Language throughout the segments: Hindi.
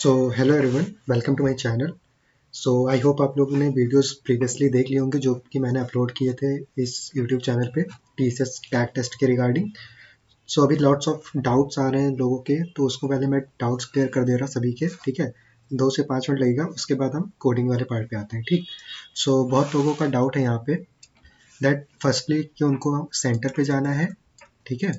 So hello everyone, welcome to my channel. I hope आप लोगों ने वीडियोस प्रीवियसली देख लिए होंगे जो कि मैंने अपलोड किए थे इस यूट्यूब चैनल पे टीसीएस टैग टेस्ट के रिगार्डिंग। अभी लॉट्स ऑफ डाउट्स आ रहे हैं लोगों के, तो उसको पहले मैं डाउट्स क्लियर कर दे रहा सभी के, ठीक है। 2 से 5 मिनट लगेगा, उसके बाद हम कोडिंग वाले पार्ट पे आते हैं, ठीक। बहुत लोगों का डाउट है यहाँ पे दैट फर्स्टली कि उनको सेंटर पे जाना है, ठीक है,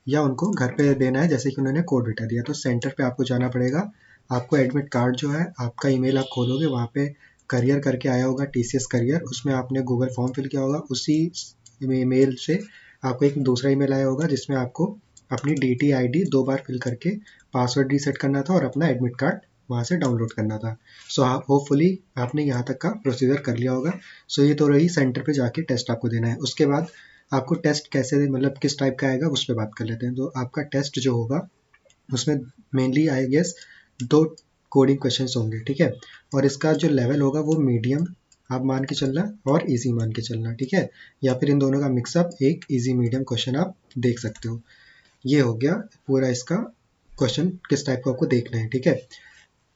या उनको घर पे देना है जैसे कि उन्होंने कोड बेटा दिया। तो सेंटर पे आपको जाना पड़ेगा। आपको एडमिट कार्ड जो है, आपका ईमेल आप खोलोगे, वहाँ पे करियर करके आया होगा, टीसीएस करियर, उसमें आपने गूगल फॉर्म फिल किया होगा। उसी ईमेल से आपको एक दूसरा ईमेल आया होगा जिसमें आपको अपनी DT ID 2 बार फिल करके पासवर्ड रीसेट करना था और अपना एडमिट कार्ड वहाँ से डाउनलोड करना था। आप होपफुली आपने यहाँ तक का प्रोसीजर कर लिया होगा। ये तो रही सेंटर पे जाके टेस्ट आपको देना है। उसके बाद आपको टेस्ट कैसे, मतलब किस टाइप का आएगा, उस पर बात कर लेते हैं। तो आपका टेस्ट जो होगा उसमें mainly I guess 2 coding questions होंगे, ठीक है। और इसका जो लेवल होगा वो मीडियम आप मान के चलना और इजी मान के चलना, ठीक है। या फिर इन दोनों का मिक्सअप एक इजी मीडियम क्वेश्चन आप देख सकते हो। ये हो गया पूरा इसका क्वेश्चन किस टाइप का आपको देखना है, ठीक है।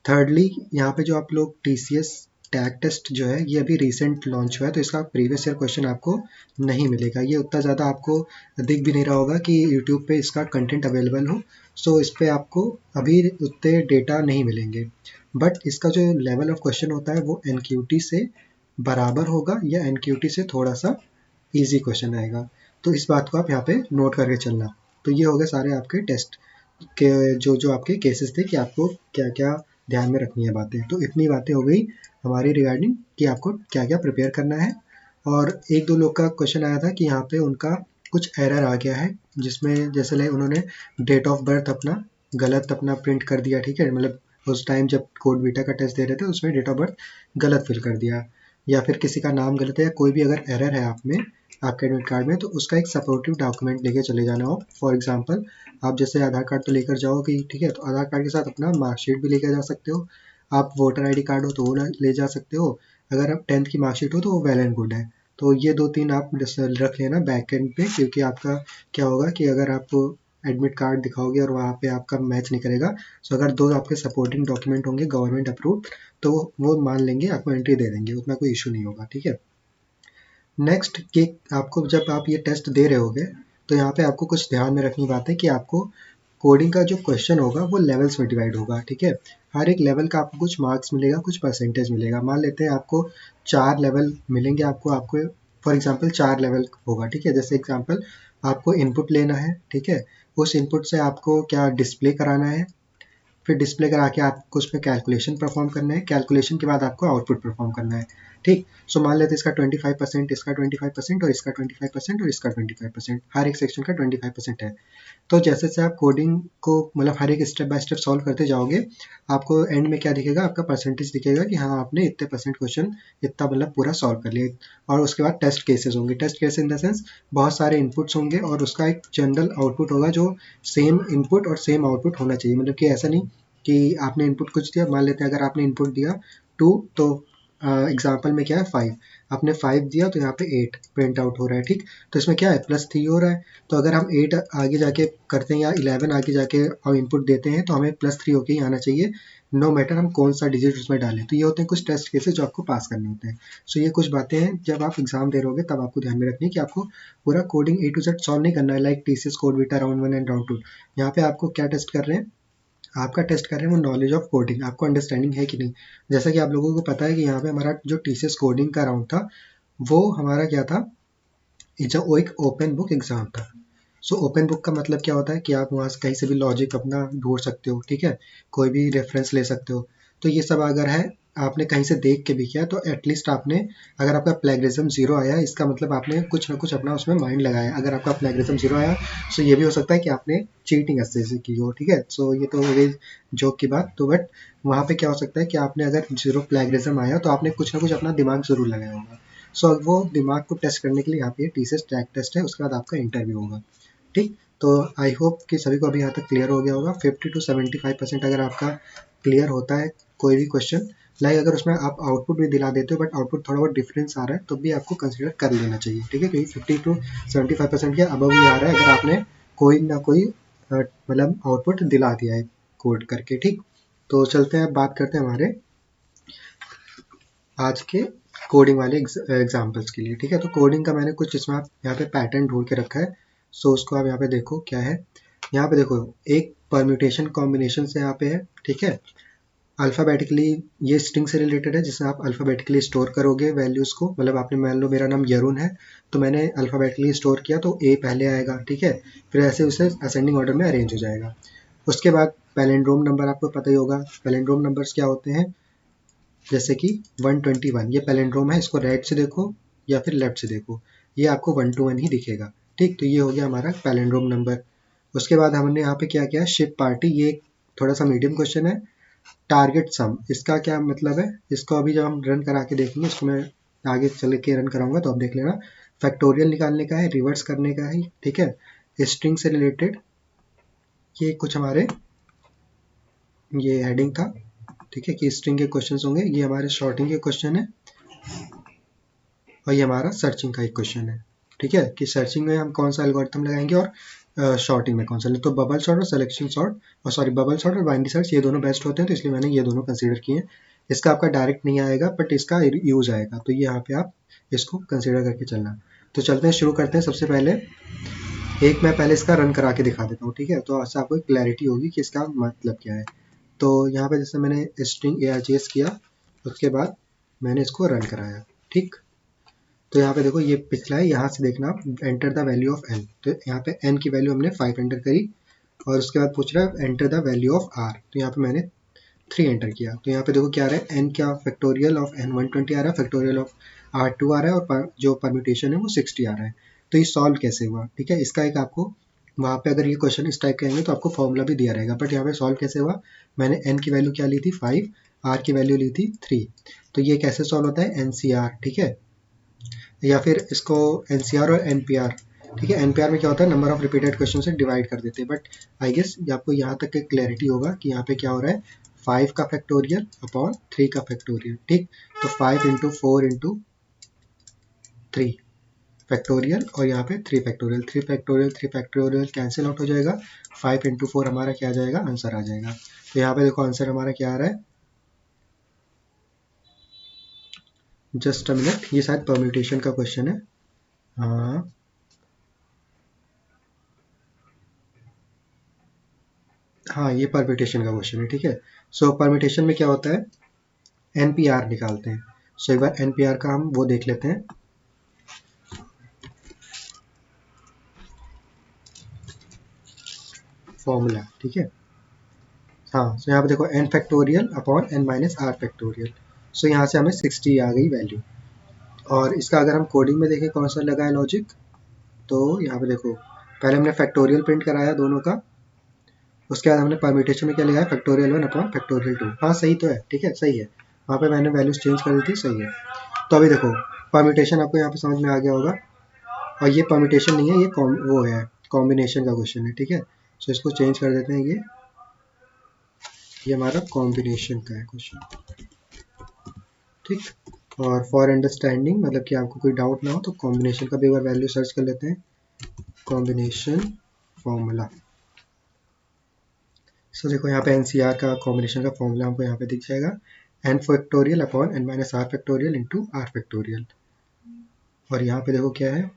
थर्डली, यहाँ पे जो आप लोग TCS टैग टेस्ट जो है ये अभी रिसेंट लॉन्च हुआ है, तो इसका प्रीवियस ईयर क्वेश्चन आपको नहीं मिलेगा। ये उतना ज़्यादा आपको दिख भी नहीं रहा होगा कि यूट्यूब पे इसका कंटेंट अवेलेबल हो। इस पे आपको अभी उतने डेटा नहीं मिलेंगे। बट इसका जो लेवल ऑफ क्वेश्चन होता है वो NQT से बराबर होगा या NQT से थोड़ा सा ईजी क्वेश्चन आएगा। तो इस बात को आप यहाँ पे नोट करके चलना। तो ये हो गए सारे आपके टेस्ट के जो जो आपके केसेस थे कि आपको क्या क्या ध्यान में रखनी है बातें। तो इतनी बातें हो गई हमारी रिगार्डिंग कि आपको क्या क्या प्रिपेयर करना है। और एक दो लोग का क्वेश्चन आया था कि यहाँ पे उनका कुछ एरर आ गया है, जिसमें जैसे उन्होंने डेट ऑफ बर्थ अपना गलत अपना प्रिंट कर दिया, ठीक है। मतलब उस टाइम जब कोड बीटा का टेस्ट दे रहे थे उसमें डेट ऑफ बर्थ गलत फिल कर दिया, या फिर किसी का नाम गलत है, या कोई भी अगर एरर है आप में आपके एडमिट कार्ड में, तो उसका एक सपोर्टिव डॉक्यूमेंट लेके चले जाना हो। फॉर एग्जांपल, आप जैसे आधार कार्ड तो लेकर जाओगे, ठीक है, तो आधार कार्ड के साथ अपना मार्कशीट भी लेकर जा सकते हो। आप वोटर ID कार्ड हो तो वो ले जा सकते हो। अगर आप 10th की मार्कशीट हो तो वो वेल एंड गुड है। तो ये 2-3 आप रख लेना बैक एंड पे, क्योंकि आपका क्या होगा कि अगर आप एडमिट कार्ड दिखाओगे और वहाँ पे आपका मैच नहीं करेगा, अगर 2 आपके सपोर्टिंग डॉक्यूमेंट होंगे गवर्नमेंट अप्रूव्ड, तो वो मान लेंगे, आपको एंट्री दे देंगे, उतना कोई इशू नहीं होगा, ठीक है। नेक्स्ट कि आपको जब आप ये टेस्ट दे रहे होगे तो यहाँ पे आपको कुछ ध्यान में रखनी बात है कि आपको कोडिंग का जो क्वेश्चन होगा वो लेवल्स में डिवाइड होगा, ठीक है। हर एक लेवल का आपको कुछ मार्क्स मिलेगा, कुछ परसेंटेज मिलेगा। मान लेते हैं आपको 4 लेवल मिलेंगे, आपको आपको फॉर एग्जांपल 4 लेवल होगा, ठीक है। जैसे एग्जांपल, आपको इनपुट लेना है, ठीक है। उस इनपुट से आपको क्या डिस्प्ले कराना है, फिर डिस्प्ले करा के आपको उसमें कैलकुलेशन परफॉर्म करना है, कैलकुलेशन के बाद आपको आउटपुट परफॉर्म करना है, ठीक। मान लेते हैं इसका 25%, इसका 25% और इसका 25% और इसका 25%, हर एक सेक्शन का 25% है। तो जैसे जैसे आप कोडिंग को मतलब हर एक स्टेप बाय स्टेप सॉल्व करते जाओगे, आपको एंड में क्या दिखेगा, आपका परसेंटेज दिखेगा कि हाँ आपने इतने परसेंट क्वेश्चन इतना मतलब पूरा सॉल्व कर लिया। और उसके बाद टेस्ट केसेस होंगे। Test case in the sense बहुत सारे इनपुट्स होंगे और उसका एक जनरल आउटपुट होगा जो सेम इनपुट और सेम आउटपुट होना चाहिए। मतलब कि ऐसा नहीं कि आपने इनपुट कुछ दिया, मान लेते हैं अगर आपने इनपुट दिया 2, तो एग्जाम्पल में क्या है 5, आपने 5 दिया तो यहाँ पे 8 प्रिंट आउट हो रहा है, ठीक। तो इसमें क्या है, +3 हो रहा है। तो अगर हम 8 आगे जाके करते हैं या 11 आगे जाके हम इनपुट देते हैं तो हमें +3 होके ही आना चाहिए, नो मैटर हम कौन सा डिजिट उसमें डालें। तो ये होते हैं कुछ टेस्ट केसेस जो आपको पास करने होते हैं। ये कुछ बातें हैं जब आप एग्जाम दे रहोगे तब आपको ध्यान में रखनी है कि आपको पूरा coding A to Z solve नहीं करना है, like TCS code beta round 1 and round 2। यहाँ पे आपको क्या टेस्ट कर रहे हैं, आपका टेस्ट कर रहे हैं वो नॉलेज ऑफ कोडिंग, आपको अंडरस्टैंडिंग है कि नहीं। जैसा कि आप लोगों को पता है कि यहाँ पे हमारा जो TCS कोडिंग का राउंड था वो हमारा क्या था, वो एक ओपन बुक एग्जाम था। ओपन बुक का मतलब क्या होता है कि आप वहाँ से कहीं से भी लॉजिक अपना ढूंढ सकते हो, ठीक है, कोई भी रेफरेंस ले सकते हो। तो ये सब अगर है आपने कहीं से देख के भी किया तो एटलीस्ट आपने, अगर आपका प्लेगरिज्म 0 आया इसका मतलब आपने कुछ ना कुछ अपना उसमें माइंड लगाया। अगर आपका प्लेगरिज्म 0 आया ये भी हो सकता है कि आपने चीटिंग अच्छे से की हो, ठीक है। ये तो हो गई जोक की बात। तो बट वहाँ पे क्या हो सकता है कि आपने अगर 0 प्लेगरिज्म आया तो आपने कुछ ना कुछ अपना दिमाग जरूर लगाया होगा। वो दिमाग को टेस्ट करने के लिए यहाँ पे TCS टैग टेस्ट है, उसके बाद आपका इंटरव्यू होगा, ठीक। तो आई होप कि सभी को अभी यहाँ तक क्लियर हो गया होगा। 50 to 75% अगर आपका क्लियर होता है कोई भी क्वेश्चन, लाइक अगर उसमें आप आउटपुट भी दिला देते हो बट आउटपुट थोड़ा बहुत डिफरेंस आ रहा है तो भी आपको कंसिडर कर लेना चाहिए, ठीक है। क्योंकि 50 to 75% के अबव ही आ रहा है अगर आपने कोई ना कोई मतलब आउटपुट दिला दिया है कोड करके, ठीक। तो चलते हैं, अब बात करते हैं हमारे आज के कोडिंग वाले एग्जाम्पल्स के लिए। ठीक है, तो कोडिंग का मैंने कुछ इसमें आप यहाँ पे पैटर्न ढूंढ के रखा है। सो उसको आप यहाँ पे देखो क्या है। यहाँ पे देखो एक परम्यूटेशन कॉम्बिनेशन से यहाँ पे है। ठीक है, अल्फ़ाबेटिकली ये स्ट्रिंग से रिलेटेड है, जिसे आप अल्फ़ाबेटिकली स्टोर करोगे वैल्यूज़ को। मतलब आपने मान लो मेरा नाम यरुण है, तो मैंने अल्फ़ाबेटिकली स्टोर किया तो ए पहले आएगा। ठीक है, फिर ऐसे उसे असेंडिंग ऑर्डर में अरेंज हो जाएगा। उसके बाद पैलिंड्रोम नंबर आपको पता ही होगा। पैलिंड्रोम नंबर्स क्या होते हैं, जैसे कि 121 ये पैलिंड्रोम है, इसको राइट से देखो या फिर लेफ्ट से देखो, ये आपको 1 to 1 ही दिखेगा। ठीक, तो ये हो गया हमारा पैलिंड्रोम नंबर। उसके बाद हमने यहाँ पे क्या किया, शिप पार्टी, ये थोड़ा सा मीडियम क्वेश्चन है। टारगेट सम, इसका क्या मतलब है, इसको अभी जब हम रन करा के देखेंगे, इसको मैं आगे चल के रन कराऊंगा तो आप देख लेना। फैक्टोरियल निकालने का है, रिवर्स करने का है। ठीक है, स्ट्रिंग से रिलेटेड ये कुछ हमारे ये हेडिंग था। ठीक है, कि स्ट्रिंग के क्वेश्चन होंगे, ये हमारे शॉर्टिंग के क्वेश्चन है और ये हमारा सर्चिंग का एक क्वेश्चन है। ठीक है, कि सर्चिंग में हम कौन सा एल्गोरिथम लगाएंगे और शॉर्टिंग में कौन सा। तो बबल सॉर्ट और सिलेक्शन सॉर्ट, और सॉरी बबल सॉर्ट और बाइनरी सर्च, ये दोनों बेस्ट होते हैं, तो इसलिए मैंने ये दोनों कंसीडर किए हैं। इसका आपका डायरेक्ट नहीं आएगा बट इसका यूज आएगा, तो ये यहाँ पे आप इसको कंसिडर करके चलना। तो चलते हैं, शुरू करते हैं। सबसे पहले एक मैं पहले इसका रन करा के दिखा देता हूँ। ठीक है, तो ऐसा आपको क्लैरिटी होगी कि इसका मतलब क्या है। तो यहाँ पे जैसे मैंने स्ट्रिंग args किया, उसके बाद मैंने इसको रन कराया। ठीक, तो यहाँ पे देखो ये पिछला है, यहाँ से देखना आप, enter the value of N. तो यहाँ पे एन की वैल्यू हमने 5 एंटर करी और उसके बाद पूछ रहा है enter the value of R, तो यहाँ पे मैंने 3 एंटर किया। तो यहाँ पे देखो क्या आ रहा है, एन क्या फैक्टोरियल ऑफ एन 120 आ रहा है, फैक्टोरियल ऑफ आर 2 आ रहा है, और जो परम्यूटेशन है वो 60 आ रहा है। तो ये सॉल्व कैसे हुआ। ठीक है, इसका एक आपको वहाँ पे अगर ये क्वेश्चन इस टाइप के आएंगे तो आपको फॉर्मूला भी दिया रहेगा, बट यहाँ पे सॉल्व कैसे हुआ, मैंने एन की वैल्यू क्या ली थी 5, आर की वैल्यू ली थी 3। तो ये कैसे सॉल्व होता है, एनसीआर। ठीक है, या फिर इसको एनसीआर और एनपीआर। ठीक है, एनपीआर में क्या होता है, नंबर ऑफ रिपीटेड क्वेश्चन से डिवाइड कर देते हैं, बट आई गेस आपको यहाँ तक एक क्लैरिटी होगा कि यहाँ पे क्या हो रहा है, 5 का फैक्टोरियल अपॉन 3 का फैक्टोरियल। ठीक, तो 5 इंटू 4 इंटू 3 फैक्टोरियल, और यहाँ पे 3 फैक्टोरियल, 3 फैक्टोरियल कैंसिल आउट हो जाएगा। 5 इंटू 4 हमारा क्या आ जाएगा, आंसर आ जाएगा। तो यहाँ पे देखो आंसर हमारा क्या आ रहा है, जस्ट अ मिनट, ये शायद परम्यूटेशन का क्वेश्चन है। हाँ हाँ, ये परम्यूटेशन का क्वेश्चन है। ठीक है, सो परम्यूटेशन में क्या होता है, एनपीआर निकालते हैं। सो एक बार एनपीआर का हम वो देख लेते हैं, फॉर्मूला। ठीक है, हाँ, सो यहाँ पे देखो n factorial upon N minus are factorial. So यहाँ से हमें 60 आ गई वैल्यू। और इसका अगर हम कोडिंग में देखें कौन सा लगा है लॉजिक, तो यहाँ पे देखो पहले हमने फैक्टोरियल प्रिंट कराया दोनों का, उसके बाद हमने परम्यूटेशन में क्या लगाया, फैक्टोरियल 1 अपॉन फैक्टोरियल 2। हाँ सही तो है, ठीक है सही है, वहाँ पे मैंने वैल्यूज चेंज कर दी थी, सही है। तो अभी देखो परम्यूटेशन आपको यहाँ पे समझ में आ गया होगा, और ये परम्यूटेशन नहीं है, ये वो है कॉम्बिनेशन का क्वेश्चन है। ठीक है, सो इसको चेंज कर देते हैं, ये हमारा कॉम्बिनेशन का है क्वेश्चन। ठीक, और फॉर अंडरस्टैंडिंग मतलब कि आपको कोई डाउट ना हो, तो कॉम्बिनेशन का भी एक बार वैल्यू सर्च कर लेते हैं, कॉम्बिनेशन फॉर्मूला। सो देखो यहाँ पे एनसीआर का कॉम्बिनेशन का फॉर्मूला हमको यहाँ पे दिख जाएगा, N factorial upon N minus are factorial into are factorial. और यहाँ पे देखो क्या है,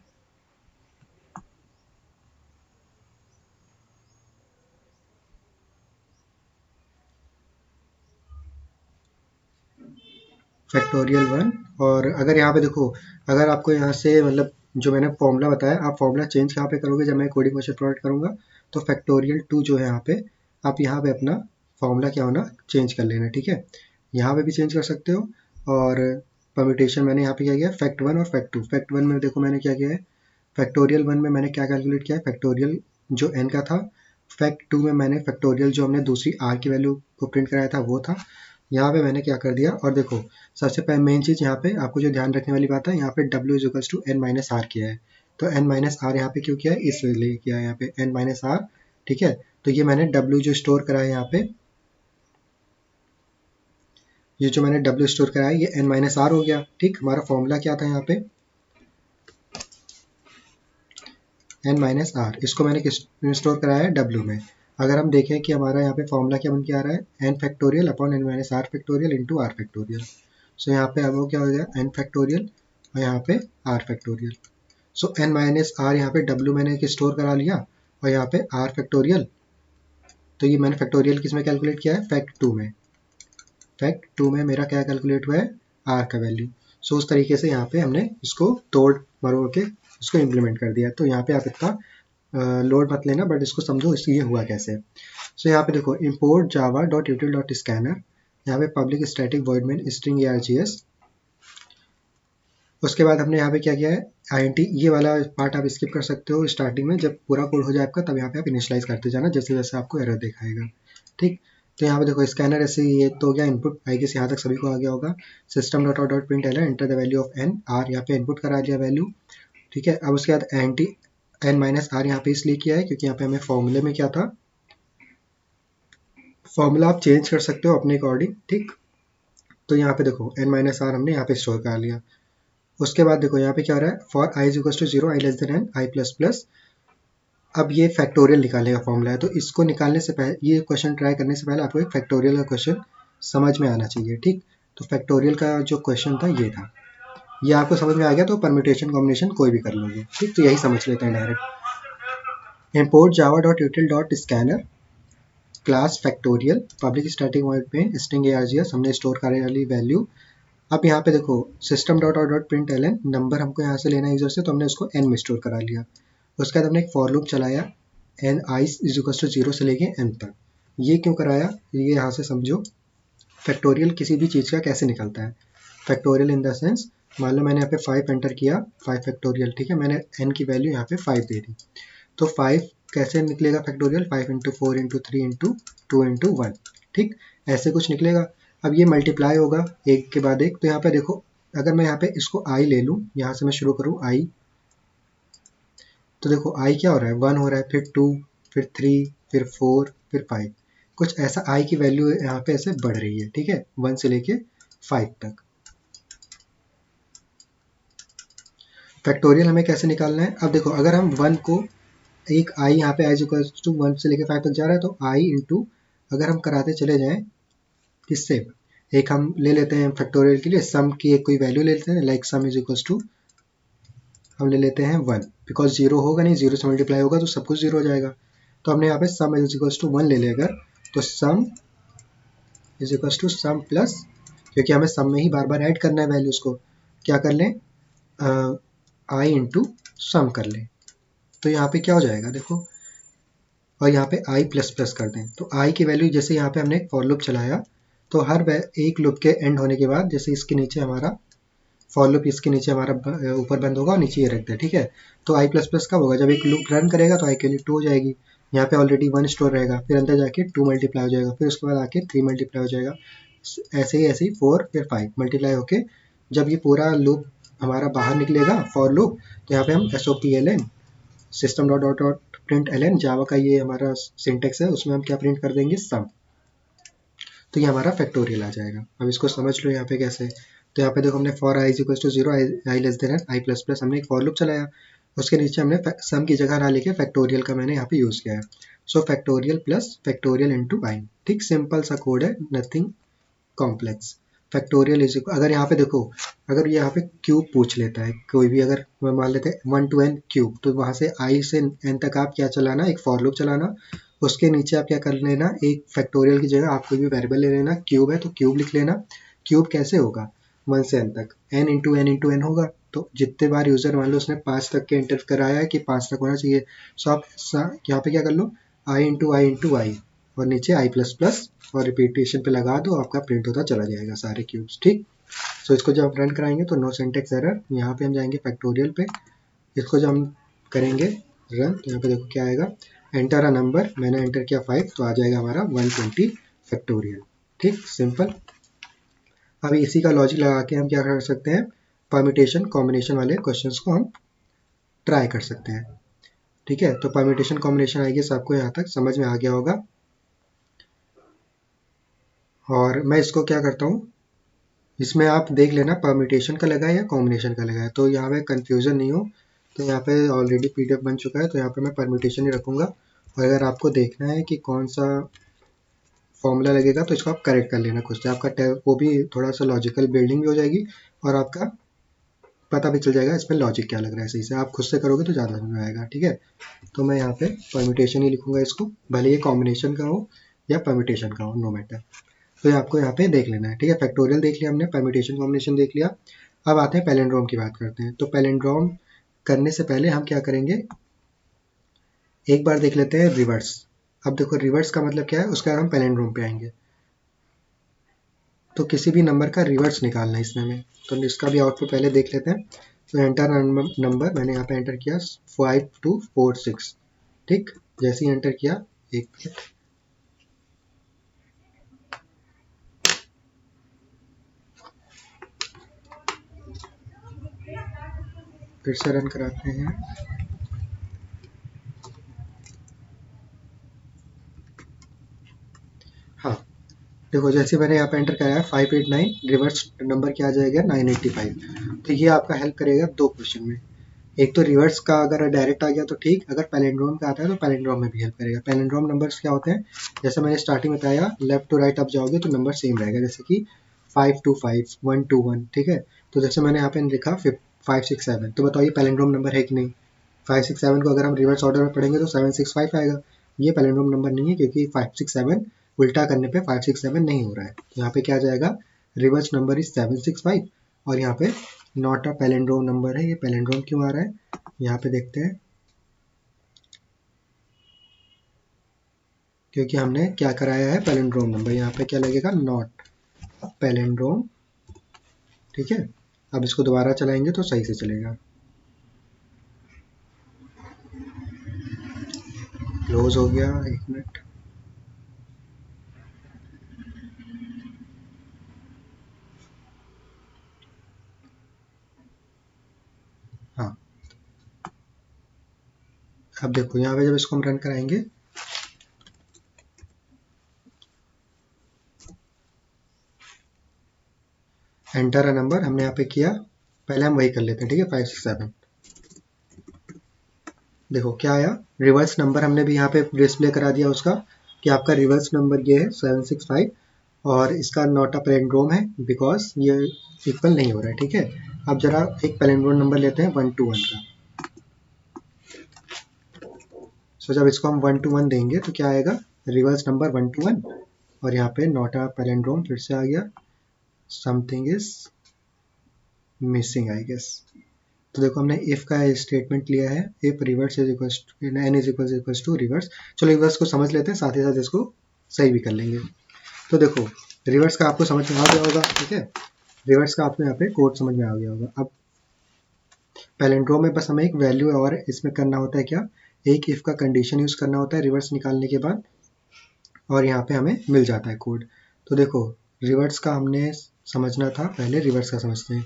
फैक्टोरियल 1। और अगर यहाँ पे देखो, अगर आपको यहाँ से मतलब जो मैंने फॉर्मूला बताया, आप फॉर्मूला चेंज कहाँ पे करोगे, जब मैं कोडिंग क्वेश्चन प्रोवाइड करूँगा, तो फैक्टोरियल 2 जो है यहाँ पे, आप यहाँ पे अपना फॉर्मूला क्या होना चेंज कर लेना। ठीक है, यहाँ पे भी चेंज कर सकते हो। और परम्यूटेशन मैंने यहाँ पे क्या किया, फैक्ट 1 और फैक्ट 2। फैक्ट 1 में देखो मैंने क्या किया है, फैक्टोरियल 1 में मैंने क्या कैलकुलेट किया है, फैक्टोरियल जो n का था। फैक्ट 2 में मैंने फैक्टोरियल जो हमने दूसरी r की वैल्यू को प्रिंट कराया था वो था। यहाँ पे मैंने क्या कर दिया, और देखो सबसे पहले मेन चीज़ यहाँ पे आपको जो ध्यान रखने वाली बात है, यहाँ पे w is equals to N minus R किया है। तो n माइनस आर यहाँ पे क्यों किया है, इसलिए किया है यहाँ पे n माइनस आर। ठीक है, तो ये मैंने w जो स्टोर करा है यहाँ पे, ये जो मैंने w स्टोर करा है ये n माइनस आर हो गया। ठीक, हमारा फॉर्मूला क्या था यहाँ पे, n माइनस आर, इसको मैंने किस में स्टोर कराया है, w में। अगर हम देखें कि हमारा यहाँ पे फॉर्मूला क्या बन के आ रहा है, n factorial upon N minus are factorial into are factorial. So यहाँ पे अब वो क्या हो गया, एन फैक्टोरियल और यहाँ पे R factorial. So N minus R यहाँ पे डब्ल्यू मैंने स्टोर करा लिया और यहाँ पे आर फैक्टोरियल, तो ये मैंने फैक्टोरियल किस में कैलकुलेट किया है, फैक्ट टू में। फैक्ट टू में मेरा क्या कैलकुलेट हुआ है, आर का वैल्यू। सो उस तरीके से यहाँ पे हमने इसको तोड़ मरोड़ के इसको इम्प्लीमेंट कर दिया। तो यहाँ पे आप इतना लोड मत लेना, बट इसको समझो इससे ये हुआ कैसे। सो यहाँ पे देखो, import Java dot util dot scanner, यहाँ पे public static void main string ARGS। उसके बाद हमने यहाँ पे क्या किया है, INT, ये वाला पार्ट आप स्किप कर सकते हो स्टार्टिंग में, जब पूरा कोड हो जाए आपका तब यहाँ पे आप इनिशियलाइज करते जाना जैसे जैसे आपको एरर दिखाएगा। ठीक, तो यहाँ पे देखो स्कैनर ऐसे ये तो हो गया इनपुट, आई गेस यहाँ तक सभी को आ गया होगा। System dot out dot print L enter the value of N R, यहाँ पे इनपुट करा दिया वैल्यू। ठीक है, अब उसके बाद एंटी एन माइनस आर यहाँ पे इसलिए किया है क्योंकि यहाँ पे हमें फॉर्मूले में क्या था, फॉर्मूला आप चेंज कर सकते हो अपने अकॉर्डिंग। ठीक, तो यहाँ पे देखो एन माइनस आर हमने यहाँ पे स्टोर कर लिया। उसके बाद देखो यहाँ पे क्या हो रहा है, for I is equal to zero I less than N I plus plus. अब ये फैक्टोरियल निकालने का फॉर्मूला है, तो इसको निकालने से पहले, ये क्वेश्चन ट्राई करने से पहले आपको एक फैक्टोरियल का क्वेश्चन समझ में आना चाहिए। ठीक, तो फैक्टोरियल का जो क्वेश्चन था ये था, ये आपको समझ में आ गया तो परम्यूटेशन कॉम्बिनेशन कोई भी कर लोगे। ठीक, तो यही समझ लेते हैं direct. Import Java dot util dot scanner class factorial public static void main string ARGS हमने स्टोर करने वाली वैल्यू। अब यहाँ पे देखो system dot out dot print L N, number हमको यहाँ से लेना है यूजर से, तो हमने उसको एन में स्टोर करा लिया। उसके बाद हमने एक फॉर लूप चलाया N I is equal to zero से लेके एन तक। ये क्यों कराया, ये यहाँ से समझो फैक्टोरियल किसी भी चीज़ का कैसे निकलता है। फैक्टोरियल इन द सेंस, मान लो मैंने यहाँ पे 5 एंटर किया, 5 फैक्टोरियल। ठीक है, मैंने एन की वैल्यू यहाँ पे 5 दे दी, तो 5 कैसे निकलेगा factorial, 5 into 4 into 3 into 2 into 1। ठीक, ऐसे कुछ निकलेगा। अब ये मल्टीप्लाई होगा एक के बाद एक, तो यहाँ पे देखो अगर मैं यहाँ पे इसको आई ले लूँ, यहाँ से मैं शुरू करूँ आई, तो देखो आई क्या हो रहा है, 1 हो रहा है, फिर 2, फिर 3, फिर 4, फिर 5। कुछ ऐसा आई की वैल्यू यहाँ पे ऐसे बढ़ रही है। ठीक है, 1 से लेके 5 तक। फैक्टोरियल हमें कैसे निकालना है, अब देखो अगर हम 1 को, एक आई यहाँ पे आई इक्वल टू 1 से लेके 5 तक जा रहा है, तो आई इंटू, अगर हम कराते चले जाएं किससे, एक हम ले लेते हैं फैक्टोरियल के लिए सम की एक कोई वैल्यू ले लेते हैं, like sum is equal to हम ले लेते हैं 1, बिकॉज जीरो होगा नहीं, जीरो से मल्टीप्लाई होगा तो सब कुछ जीरो हो जाएगा। तो हमने यहाँ पे सम इज इक्वल टू 1 ले लिया अगर, तो sum is equal to sum plus, क्योंकि हमें सम में ही बार बार ऐड करना है वैल्यूज को, क्या कर लें, आई इंटू सम कर लें। तो यहाँ पे क्या हो जाएगा देखो, और यहाँ पे आई प्लस प्लस कर दें, तो आई की वैल्यू जैसे यहाँ पे हमने एक फॉर लूप चलाया, तो हर एक लूप के एंड होने के बाद जैसे इसके नीचे हमारा फॉर लूप, इसके नीचे हमारा ऊपर बंद होगा और नीचे ये रखते हैं। ठीक है, तो आई प्लस प्लस कब होगा, जब एक लूप रन करेगा तो आई की वैल्यू 2 हो जाएगी, यहाँ पे ऑलरेडी 1 स्टोर रहेगा, फिर अंदर जाके 2 मल्टीप्लाई हो जाएगा, फिर उसके बाद आके 3 मल्टीप्लाई हो जाएगा, ऐसे ही 4, फिर 5 मल्टीप्लाई होके जब ये पूरा लूप हमारा बाहर निकलेगा फॉर लूप, तो यहाँ पे हम SOPLN system dot dot dot print l Java का ये हमारा सिंटेक्स है, उसमें हम क्या प्रिंट कर देंगे, सम। तो ये हमारा फैक्टोरियल आ जाएगा। अब इसको समझ लो यहाँ पे कैसे, तो यहाँ पे देखो हमने for I equal to zero I less than I plus plus हमने एक फॉर लूप चलाया, उसके नीचे हमने सम की जगह ना लेके फैक्टोरियल का मैंने यहाँ पे यूज़ किया है। सो फैक्टोरियल प्लस फैक्टोरियल इंटू आई। ठीक, सिंपल सा कोड है, नथिंग कॉम्प्लेक्स। फैक्टोरियल इज, अगर यहाँ पे देखो, अगर यहाँ पे क्यूब पूछ लेता है कोई भी, अगर मान लेते हैं 1 to n क्यूब, तो वहाँ से आई से n तक आप क्या चलाना, एक फॉर लूप चलाना, उसके नीचे आप क्या कर लेना, एक फैक्टोरियल की जगह आप कोई भी वेरिएबल ले लेना, क्यूब है तो क्यूब लिख लेना। क्यूब कैसे होगा, 1 से n तक, n इंटू n होगा, तो जितने बार यूजर मान लो उसने 5 तक के एंटर कराया है कि 5 तक होना चाहिए, सो आप यहाँ पे क्या कर लो, आई इंटू आई और नीचे आई प्लस प्लस और रिपीटेशन पे लगा दो, आपका प्रिंट होता चला जाएगा सारे क्यूब्स। ठीक, सो इसको जब हम रन कराएंगे तो नो सिंटेक्स एरर, यहाँ पे हम जाएंगे फैक्टोरियल पे, इसको जब हम करेंगे रन, तो यहाँ पे देखो क्या आएगा, एंटर अ नंबर, मैंने एंटर किया 5, तो आ जाएगा हमारा 120 फैक्टोरियल। ठीक, सिंपल। अभी इसी का लॉजिक लगा के हम क्या कर सकते हैं, परम्यूटेशन कॉम्बिनेशन वाले क्वेश्चंस को हम ट्राई कर सकते हैं। ठीक है, तो परम्यूटेशन कॉम्बिनेशन आएगी, आपको यहाँ तक समझ में आ गया होगा। और मैं इसको क्या करता हूँ, इसमें आप देख लेना परम्यूटेशन का लगा है या कॉम्बिनेशन का लगा है, तो यहाँ पे कन्फ्यूज़न नहीं हो। तो यहाँ पे ऑलरेडी PDF बन चुका है, तो यहाँ पे मैं परम्यूटेशन ही रखूँगा और अगर आपको देखना है कि कौन सा फॉर्मूला लगेगा तो इसको आप करेक्ट कर लेना खुद से, आपका वो भी थोड़ा सा लॉजिकल बिल्डिंग भी हो जाएगी और आपका पता भी चल जाएगा इसमें लॉजिक क्या लग रहा है सही से। आप खुद से करोगे तो ज़्यादा समझ में आएगा, ठीक है। तो मैं यहाँ पे परम्यूटेशन ही लिखूंगा इसको, भले ये कॉम्बिनेशन का हो या परम्यूटेशन का हो, नो मैटर। तो ये आपको यहाँ पे देख लेना है, ठीक है। फैक्टोरियल देख लिया हमने, परम्यूटेशन कॉम्बिनेशन देख लिया। अब आते हैं पैलिंड्रोम की बात करते हैं। तो पैलिंड्रोम करने से पहले हम क्या करेंगे, एक बार देख लेते हैं रिवर्स। अब देखो रिवर्स का मतलब क्या है, उसके बाद हम पैलिंड्रोम पे आएंगे। तो किसी भी नंबर का रिवर्स निकालना है इसमें हमें, तो इसका भी आउटपुट पहले देख लेते हैं। तो एंटर नंबर, मैंने यहाँ पे एंटर किया 5246, ठीक। जैसे ही एंटर किया, एक मिनट, फिर से रन कराते हैं। हाँ, देखो जैसे मैंने यहाँ पे एंटर कराया 589, रिवर्स नंबर क्या आ जाएगा 985। तो ये आपका हेल्प करेगा दो क्वेश्चन में। एक तो रिवर्स का अगर डायरेक्ट आ गया तो ठीक, अगर पैलिंड्रोम का आता है तो पैलिंड्रोम में भी हेल्प करेगा। पैलिंड्रोम नंबर्स क्या होते हैं, जैसे मैंने स्टार्टिंग में बताया, लेफ्ट टू राइट आप जाओगे तो नंबर सेम रहेगा, जैसे कि 525, 121, ठीक है। तो जैसे मैंने यहाँ पे लिखा 567, तो बताओ ये पैलिंड्रोम नंबर है कि नहीं। 567 को अगर हम रिवर्स ऑर्डर में पढ़ेंगे तो 765 आएगा। ये पैलिंड्रोम नंबर नहीं है, क्योंकि 567 उल्टा करने पे 567 नहीं हो रहा है। तो यहाँ पे क्या आ जाएगा, रिवर्स नंबर इज 765, और यहाँ पे नॉट अ पैलिंड्रोम नंबर है। ये पैलिंड्रोम क्यों आ रहा है, यहाँ पे देखते हैं, क्योंकि हमने क्या कराया है पैलिंड्रोम नंबर। यहाँ पे क्या लगेगा, नॉट पैलिंड्रोम, ठीक है। अब इसको दोबारा चलाएंगे तो सही से चलेगा। क्लोज हो गया, एक मिनट। हाँ, अब देखो यहाँ पे जब इसको हम रन कराएंगे, एंटर अ नंबर हमने यहाँ पे किया, पहले हम वही कर लेते हैं, ठीक है। 567, देखो क्या आया, रिवर्स नंबर हमने भी यहाँ पे डिस्प्ले करा दिया उसका, कि आपका रिवर्स नंबर ये है 765, और इसका नॉट अ पैलिंड्रोम है बिकॉज ये इक्वल नहीं हो रहा है, ठीक है। अब जरा एक पैलिंड्रोम नंबर लेते हैं 121 का। सो जब इसको हम 121 देंगे तो क्या आएगा, रिवर्स नंबर 121, और यहाँ पे नॉट अ पैलिंड्रोम फिर से आ गया, something is missing I guess. तो देखो हमने इफ का स्टेटमेंट लिया है, if reverse is equal N is equal to reverse. चलो रिवर्स को समझ लेते हैं, साथ ही साथ इसको सही भी कर लेंगे। तो देखो रिवर्स का आपको समझ में आ गया होगा, ठीक है। रिवर्स का आपको यहाँ पे कोड समझ में आ गया होगा। अब पैलिंड्रोम में बस हमें एक वैल्यू और इसमें करना होता है क्या, एक इफ का कंडीशन यूज करना होता है रिवर्स निकालने के बाद, और यहाँ पे हमें मिल जाता है कोड। तो देखो रिवर्स का हमने समझना था, पहले रिवर्स का समझते हैं।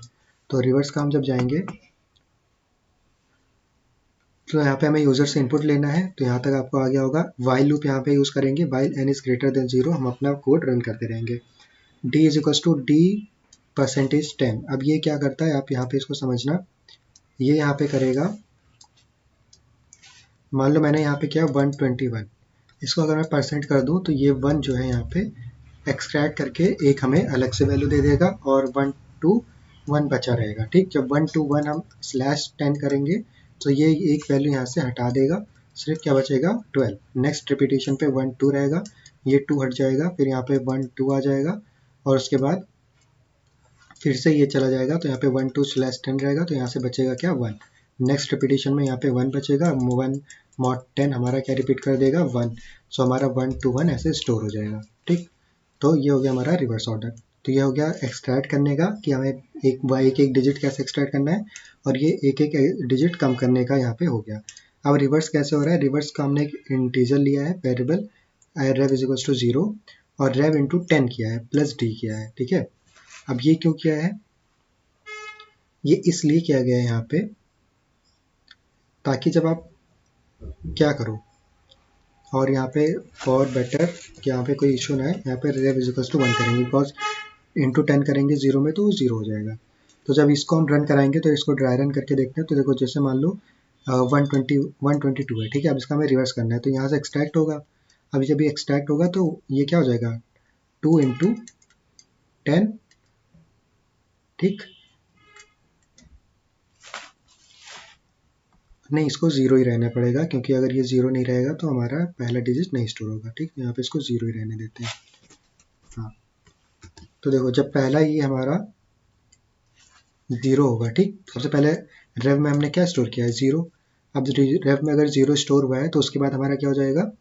तो रिवर्स का हम जब जाएंगे तो यहाँ पे हमें यूजर से इनपुट लेना है, तो यहाँ तक आपको आ गया होगा। वाइल लूप यहाँ पे यूज करेंगे, while N is greater than 0, हम अपना कोड रन करते रहेंगे। D is equal to D %10। अब ये क्या करता है, आप यहाँ पे इसको समझना, ये यहाँ पे करेगा, मान लो मैंने यहाँ पे किया 121, इसको अगर मैं परसेंट कर दूँ तो ये 1 जो है यहाँ पे एक्सट्रैक्ट करके एक हमें अलग से वैल्यू दे देगा, और 1 to 1 बचा रहेगा, ठीक। जब 1 to 1 हम /10 करेंगे तो ये एक वैल्यू यहाँ से हटा देगा, सिर्फ क्या बचेगा 12। नेक्स्ट रिपीटेशन पे 1 2 रहेगा, ये 2 हट जाएगा, फिर यहाँ पे 1 2 आ जाएगा, और उसके बाद फिर से ये चला जाएगा, तो यहाँ पे 1 2 /10 रहेगा, तो यहाँ से बचेगा क्या 1। नेक्स्ट रिपीटेशन में यहाँ पे 1 बचेगा, 1 mod 10 हमारा क्या रिपीट कर देगा 1। सो हमारा 1 to 1 ऐसे स्टोर हो जाएगा, ठीक। तो ये हो गया हमारा रिवर्स ऑर्डर। तो ये हो गया एक्सट्रैक्ट करने का, कि हमें एक डिजिट कैसे एक्सट्रैक्ट करना है, और ये एक एक डिजिट कम करने का यहाँ पे हो गया। अब रिवर्स कैसे हो रहा है, रिवर्स का हमने एक इंटीजर लिया है variable, rev is equal to 0, और rev इंटू 10 किया है, प्लस डी किया है, ठीक है। अब ये क्यों किया है, ये इसलिए किया गया है यहाँ पे, ताकि जब आप क्या करो, और यहाँ पे फॉर बेटर कि यहाँ पे कोई इशू ना है, यहाँ पे rev इज इक्वल टू 1 करेंगे, बिकॉज इंटू 10 करेंगे 0 में तो वो 0 हो जाएगा। तो जब इसको हम रन कराएंगे तो इसको ड्राई रन करके देखते हैं। तो देखो जैसे मान लो 122 है, ठीक है। अब इसका हमें रिवर्स करना है, तो यहाँ से एक्सट्रैक्ट होगा। अभी जब ये एक्सट्रैक्ट होगा तो ये क्या हो जाएगा, 2 × 10, ठीक। नहीं, इसको ज़ीरो ही रहना पड़ेगा, क्योंकि अगर ये ज़ीरो नहीं रहेगा तो हमारा पहला डिजिट नहीं स्टोर होगा, ठीक। यहाँ पे इसको ज़ीरो ही रहने देते हैं। हाँ, तो देखो जब पहला ये हमारा ज़ीरो होगा, ठीक, सबसे पहले रेव में हमने क्या स्टोर किया है, ज़ीरो। अब रेव में अगर ज़ीरो स्टोर हुआ है तो उसके बाद हमारा क्या हो जाएगा,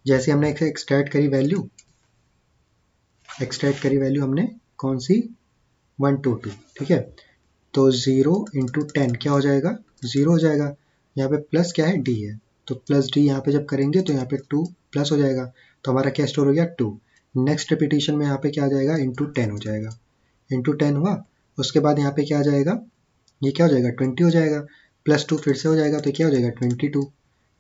जैसे हमने एक्सट्रैक्ट करी वैल्यू हमने कौन सी, 122, ठीक है। तो 0 × 10 क्या हो जाएगा, 0 हो जाएगा। यहाँ पे प्लस क्या है, डी है, तो प्लस डी यहाँ पे जब करेंगे तो यहाँ पे 2 प्लस हो जाएगा, तो हमारा क्या स्टोर हो गया, 2। नेक्स्ट रिपीटिशन में यहाँ पे क्या आ जाएगा, ×10 हो जाएगा। ×10 हुआ, उसके बाद यहाँ पे क्या आ जाएगा, ये क्या हो जाएगा, 20 हो जाएगा। +2 फिर से हो जाएगा, तो क्या हो जाएगा, 22।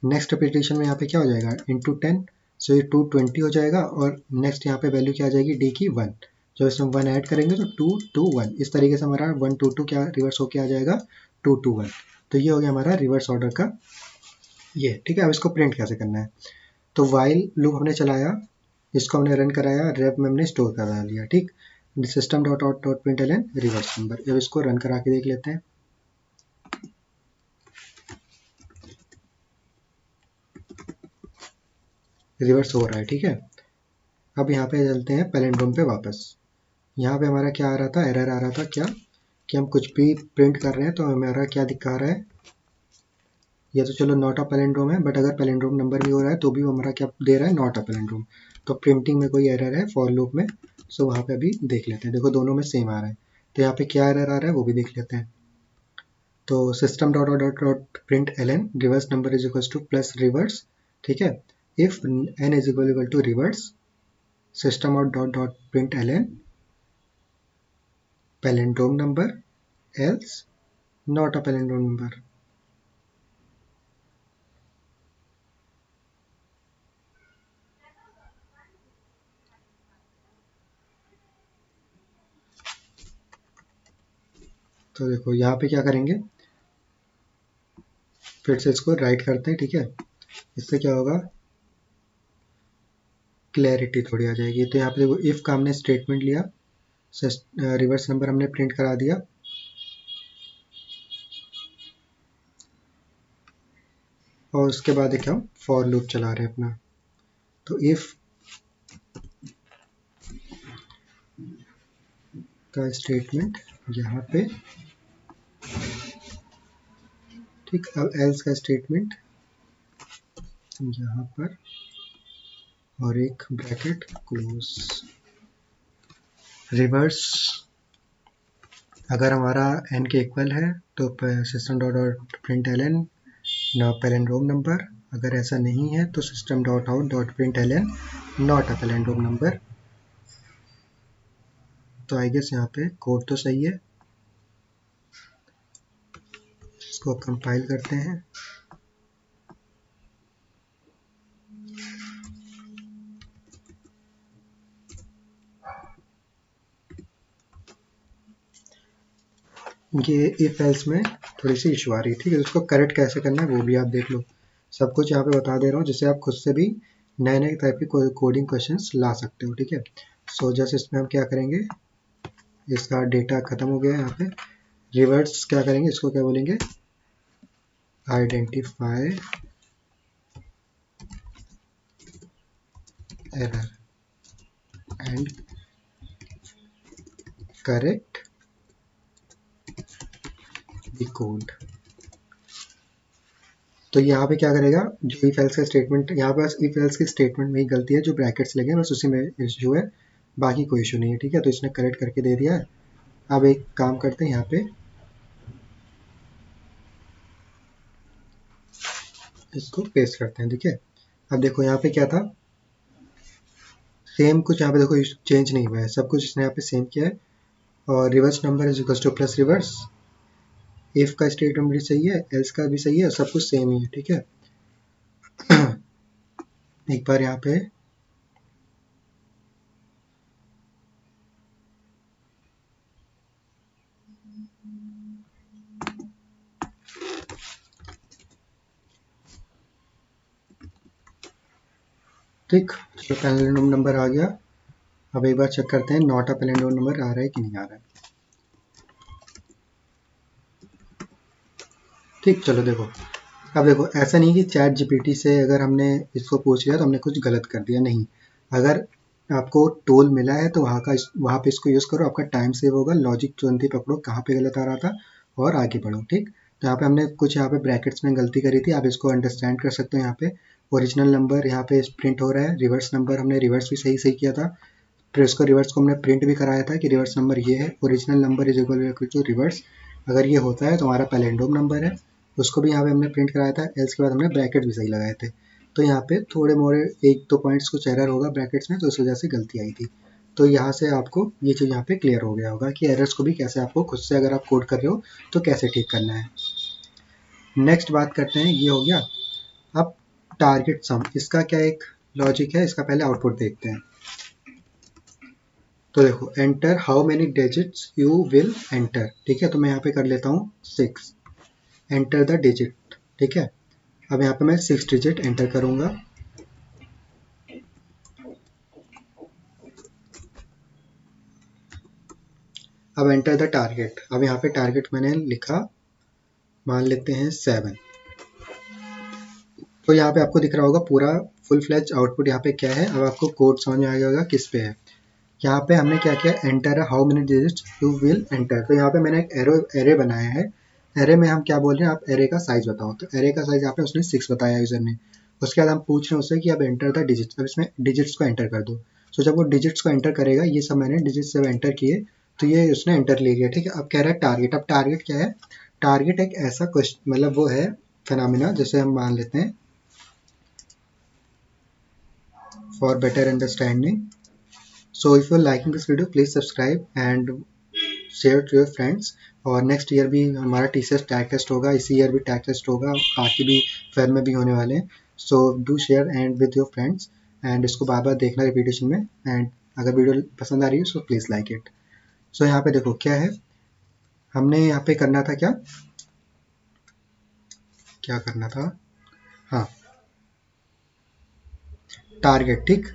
नेक्स्ट रिपीटिशन में यहाँ पे क्या हो जाएगा, ×10, सो ये 220 हो जाएगा। और नेक्स्ट यहाँ पे वैल्यू क्या आ जाएगी, डी की 1। जब इसमें 1 ऐड करेंगे तो 2 2 1, इस तरीके से हमारा 122 क्या रिवर्स होके आ जाएगा, 221। तो ये हो गया हमारा रिवर्स ऑर्डर का ये, ठीक है। अब इसको प्रिंट कैसे करना है, तो वाइल लूप हमने चलाया, इसको हमने रन कराया, रेप में हमने स्टोर करा लिया, ठीक। System dot out dot print L N reverse number. अब इसको रन करा के देख लेते हैं, रिवर्स हो रहा है, ठीक है। अब यहाँ पे चलते हैं पैलिंड्रोम पे वापस। यहाँ पे हमारा क्या आ रहा था, एरर आ रहा था क्या, कि हम कुछ भी प्रिंट कर रहे हैं तो हमारा क्या दिखा रहा है, ये तो चलो नॉट अ पैलिंड्रोम है, बट अगर पैलिंड्रोम नंबर भी हो रहा है तो भी वो हमारा क्या दे रहा है, नॉट अ पैलिंड्रोम। तो प्रिंटिंग में कोई एरर है फॉर लूप में, सो वहाँ पे अभी देख लेते हैं। देखो दोनों में सेम आ रहा है, तो यहाँ पे क्या एरर आ रहा है वो भी देख लेते हैं। तो system dot dot dot print L N reverse number is equal to plus reverse, ठीक है। If n is equal to reverse system out dot dot print L N palindrome number else not a palindrome number. तो देखो यहाँ पे क्या करेंगे, फिर से इसको राइट करते हैं, ठीक है। इससे क्या होगा, क्लैरिटी थोड़ी आ जाएगी। तो यहाँ पे देखो इफ़ का हमने स्टेटमेंट लिया, रिवर्स नंबर हमने प्रिंट करा दिया, और उसके बाद एक हम फॉर लूप चला रहे हैं अपना। तो इफ़ का स्टेटमेंट यहाँ पे, ठीक। अब एल्स का स्टेटमेंट यहाँ पर, और एक ब्रैकेट क्लोज। रिवर्स अगर हमारा n के इक्वल है तो system dot dot print L N palindrome number, अगर ऐसा नहीं है तो system dot out dot print L N not a palindrome number. तो आई गेस यहाँ पे कोड तो सही है, इसको कंपाइल करते हैं। ये इफ एल्स में थोड़ी सी इशू आ रही है, ठीक है। उसको करेक्ट कैसे करना है वो भी आप देख लो, सब कुछ यहाँ पे बता दे रहा हूँ, जिससे आप खुद से भी नए नए टाइप के कोडिंग क्वेश्चंस ला सकते हो, ठीक है। सो जैसे इसमें हम क्या करेंगे, इसका डेटा खत्म हो गया है यहाँ पे, रिवर्स क्या करेंगे, इसको क्या बोलेंगे, identify error and correct the code. तो यहाँ पे क्या करेगा, जो इफ एल्स का स्टेटमेंट, यहाँ पे इफ एल्स के स्टेटमेंट में ही गलती है, जो ब्रैकेट्स लगे हैं बस उसी में इशू है, बाकी कोई इशू नहीं है, ठीक है। तो इसने करेक्ट करके दे दिया है। अब एक काम करते हैं, यहाँ पे इसको पेस्ट करते हैं, ठीक है। अब देखो यहाँ पे क्या था, सेम कुछ यहाँ पे देखो चेंज नहीं हुआ है, सब कुछ इसने यहाँ पे सेम किया है। और reverse number is equal to plus reverse, if का स्टेटमेंट भी सही है, एल्स का भी सही है, सब कुछ सेम ही है, ठीक है। एक बार यहाँ पे ठीक, चलो पैलेंड्रोम नंबर आ गया। अब एक बार चेक करते हैं नॉट अ पैलेंड्रोम नंबर आ रहा है कि नहीं आ रहा है। ठीक, चलो देखो, अब देखो ऐसा नहीं कि चैट जीपीटी से अगर हमने इसको पूछ लिया तो हमने कुछ गलत कर दिया, नहीं। अगर आपको टूल मिला है तो वहाँ पे इसको यूज़ करो, आपका टाइम सेव होगा, लॉजिक तुरंत ही पकड़ो कहाँ पे गलत आ रहा था और आगे बढ़ो। ठीक, तो यहाँ पे हमने कुछ यहाँ पे ब्रैकेट्स में गलती करी थी, आप इसको अंडरस्टैंड कर सकते हो। यहाँ पे ओरिजिनल नंबर यहाँ पे प्रिंट हो रहा है, रिवर्स नंबर हमने रिवर्स भी सही सही किया था, फिर इसको रिवर्स को हमने प्रिंट भी कराया था कि रिवर्स नंबर ये है, original number is equal to reverse. अगर ये होता है तो हमारा पैलेंड्रोम नंबर है, उसको भी यहाँ पे हमने प्रिंट कराया था, एल्स के बाद हमने ब्रैकेट भी सही लगाए थे। तो यहाँ पे थोड़े मोड़े एक दो पॉइंट्स कुछ एरर होगा ब्रैकेट्स में, तो इस वजह से गलती आई थी। तो यहाँ से आपको ये चीज़ यहाँ पे क्लियर हो गया होगा कि एरर्स को भी कैसे आपको खुद से अगर आप कोड कर रहे हो तो कैसे ठीक करना है। नेक्स्ट बात करते हैं, ये हो गया। अब टारगेट सम, इसका क्या एक लॉजिक है, इसका पहले आउटपुट देखते हैं। तो देखो, enter how many digits you will enter. ठीक है, तो मैं यहाँ पे कर लेता हूँ 6, एंटर द डिजिट। ठीक है, अब यहाँ पे मैं 6 डिजिट एंटर करूंगा। अब एंटर द टारगेट, अब यहाँ पे टारगेट मैंने लिखा, मान लेते हैं 7। तो यहाँ पे आपको दिख रहा होगा पूरा फुल फ्लैज आउटपुट यहाँ पे क्या है। अब आपको कोड समझ में आ गया होगा किस पे है। यहाँ पे हमने क्या किया, enter how many digits you will enter. तो यहाँ पे मैंने एक एरे बनाया है। एरे में हम क्या बोल रहे हैं, आप एरे का साइज बताओ। तो एरे का साइज यहाँ पे उसने 6 बताया यूजर ने। उसके बाद हम पूछ रहे हैं उससे कि अब एंटर द डिजिट्स, अब इसमें डिजिट्स को एंटर कर दो। तो जब वो डिजिट्स को एंटर करेगा, ये सब मैंने डिजिट्स जब एंटर किए तो ये उसने एंटर ले लिया। ठीक है, अब कह रहा है टारगेट। अब टारगेट क्या है, टारगेट एक ऐसा क्वेश्चन, मतलब वो है फिनोमिना, जैसे हम मान लेते हैं for better understanding. So if you are liking this video please subscribe and share to your friends. और नेक्स्ट ईयर भी हमारा टीसीएस टैग टेस्ट होगा, इसी ईयर भी टैग टेस्ट होगा, बाकी भी फेयर में भी होने वाले हैं। So do share and with your friends, and इसको बार बार देखना रिपीटेशन में। एंड अगर वीडियो पसंद आ रही है सो प्लीज़ लाइक इट। सो यहाँ पे देखो क्या है, हमने यहाँ पे करना था, क्या क्या करना था, हाँ, टारगेट। ठीक,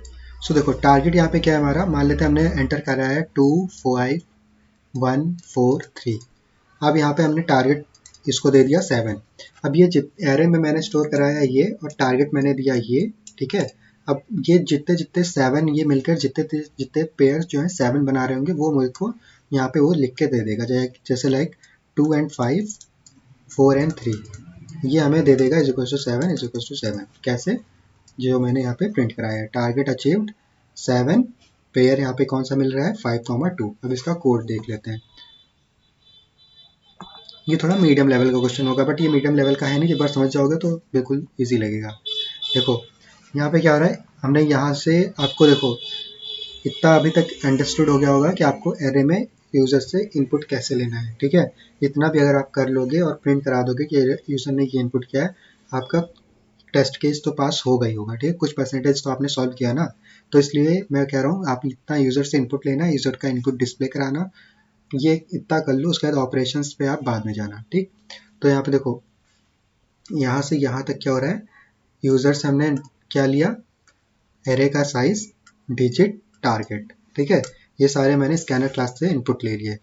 सो देखो टारगेट यहाँ पे क्या है हमारा, मान लेते हैं हमने एंटर करा है 2 5 1 4 3। अब यहाँ पे हमने टारगेट इसको दे दिया 7। अब ये एरे में मैंने स्टोर कराया ये, और टारगेट मैंने दिया ये। ठीक है, अब ये जितने जितने 7 ये मिलकर जितने जितने पेयर जो है 7 बना रहे होंगे, वो मुझे को यहाँ पे वो लिख के दे देगा, जैसे लाइक 2 and 5 4 and 3, ये हमें दे देगा is equal to 7 is equal to 7। कैसे, जो मैंने यहाँ पे प्रिंट कराया है, टारगेट अचीव्ड 7, पेयर यहाँ पे कौन सा मिल रहा है 5, 2। अब इसका कोड देख लेते हैं। ये थोड़ा मीडियम लेवल का क्वेश्चन होगा, बट ये मीडियम लेवल का है नहीं, एक बार समझ जाओगे तो बिल्कुल इजी लगेगा। देखो यहाँ पे क्या हो रहा है, हमने यहाँ से आपको देखो इतना अभी तक अंडरस्टूड हो गया होगा कि आपको एरे में यूज़र से इनपुट कैसे लेना है। ठीक है, इतना भी अगर आप कर लोगे और प्रिंट करा दोगे कि यूज़र ने ये इनपुट किया है, आपका टेस्ट केस तो पास होगा ही होगा। ठीक है, कुछ परसेंटेज तो आपने सॉल्व किया ना, तो इसलिए मैं कह रहा हूँ आप इतना यूज़र से इनपुट लेना, यूज़र का इनपुट डिस्प्ले कराना, ये इतना कर लो, उसके बाद ऑपरेशंस पे आप बाद में जाना। ठीक, तो यहाँ पे देखो यहाँ से यहाँ तक क्या हो रहा है, यूज़र से हमने क्या लिया, एरे का साइज, डिजिट, टारगेट। ठीक है, ये सारे मैंने स्कैनर क्लास से इनपुट ले लिए।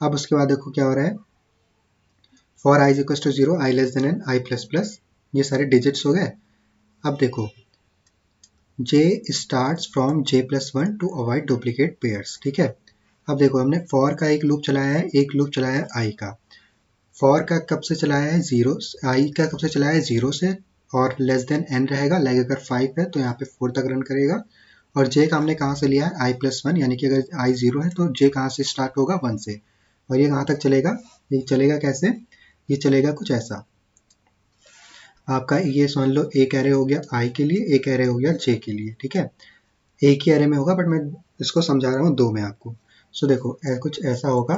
अब उसके बाद देखो क्या हो रहा है, for I is equal to 0, I less than N, I plus plus, ये सारे डिजिट्स हो गए। अब देखो j starts from j+1 to avoid duplicate pairs. ठीक है, अब देखो हमने फॉर का एक लूप चलाया है, एक लूप चलाया है आई का। फॉर का कब से चलाया है 0, आई का कब से चलाया है 0 से, और लेस देन n रहेगा, लाइक अगर 5 है तो यहाँ पे 4 तक रन करेगा। और j का हमने कहाँ से लिया है i+1, यानी कि अगर i 0 है तो j कहाँ से स्टार्ट होगा 1 से, और ये कहाँ तक चलेगा, ये चलेगा कैसे, ये चलेगा कुछ ऐसा। आपका ये समझ लो एक एरे हो गया i के लिए, एक एरे हो गया j के लिए। ठीक है, एक ही एरे में होगा, बट मैं इसको समझा रहा हूँ दो में आपको। सो देखो कुछ ऐसा होगा,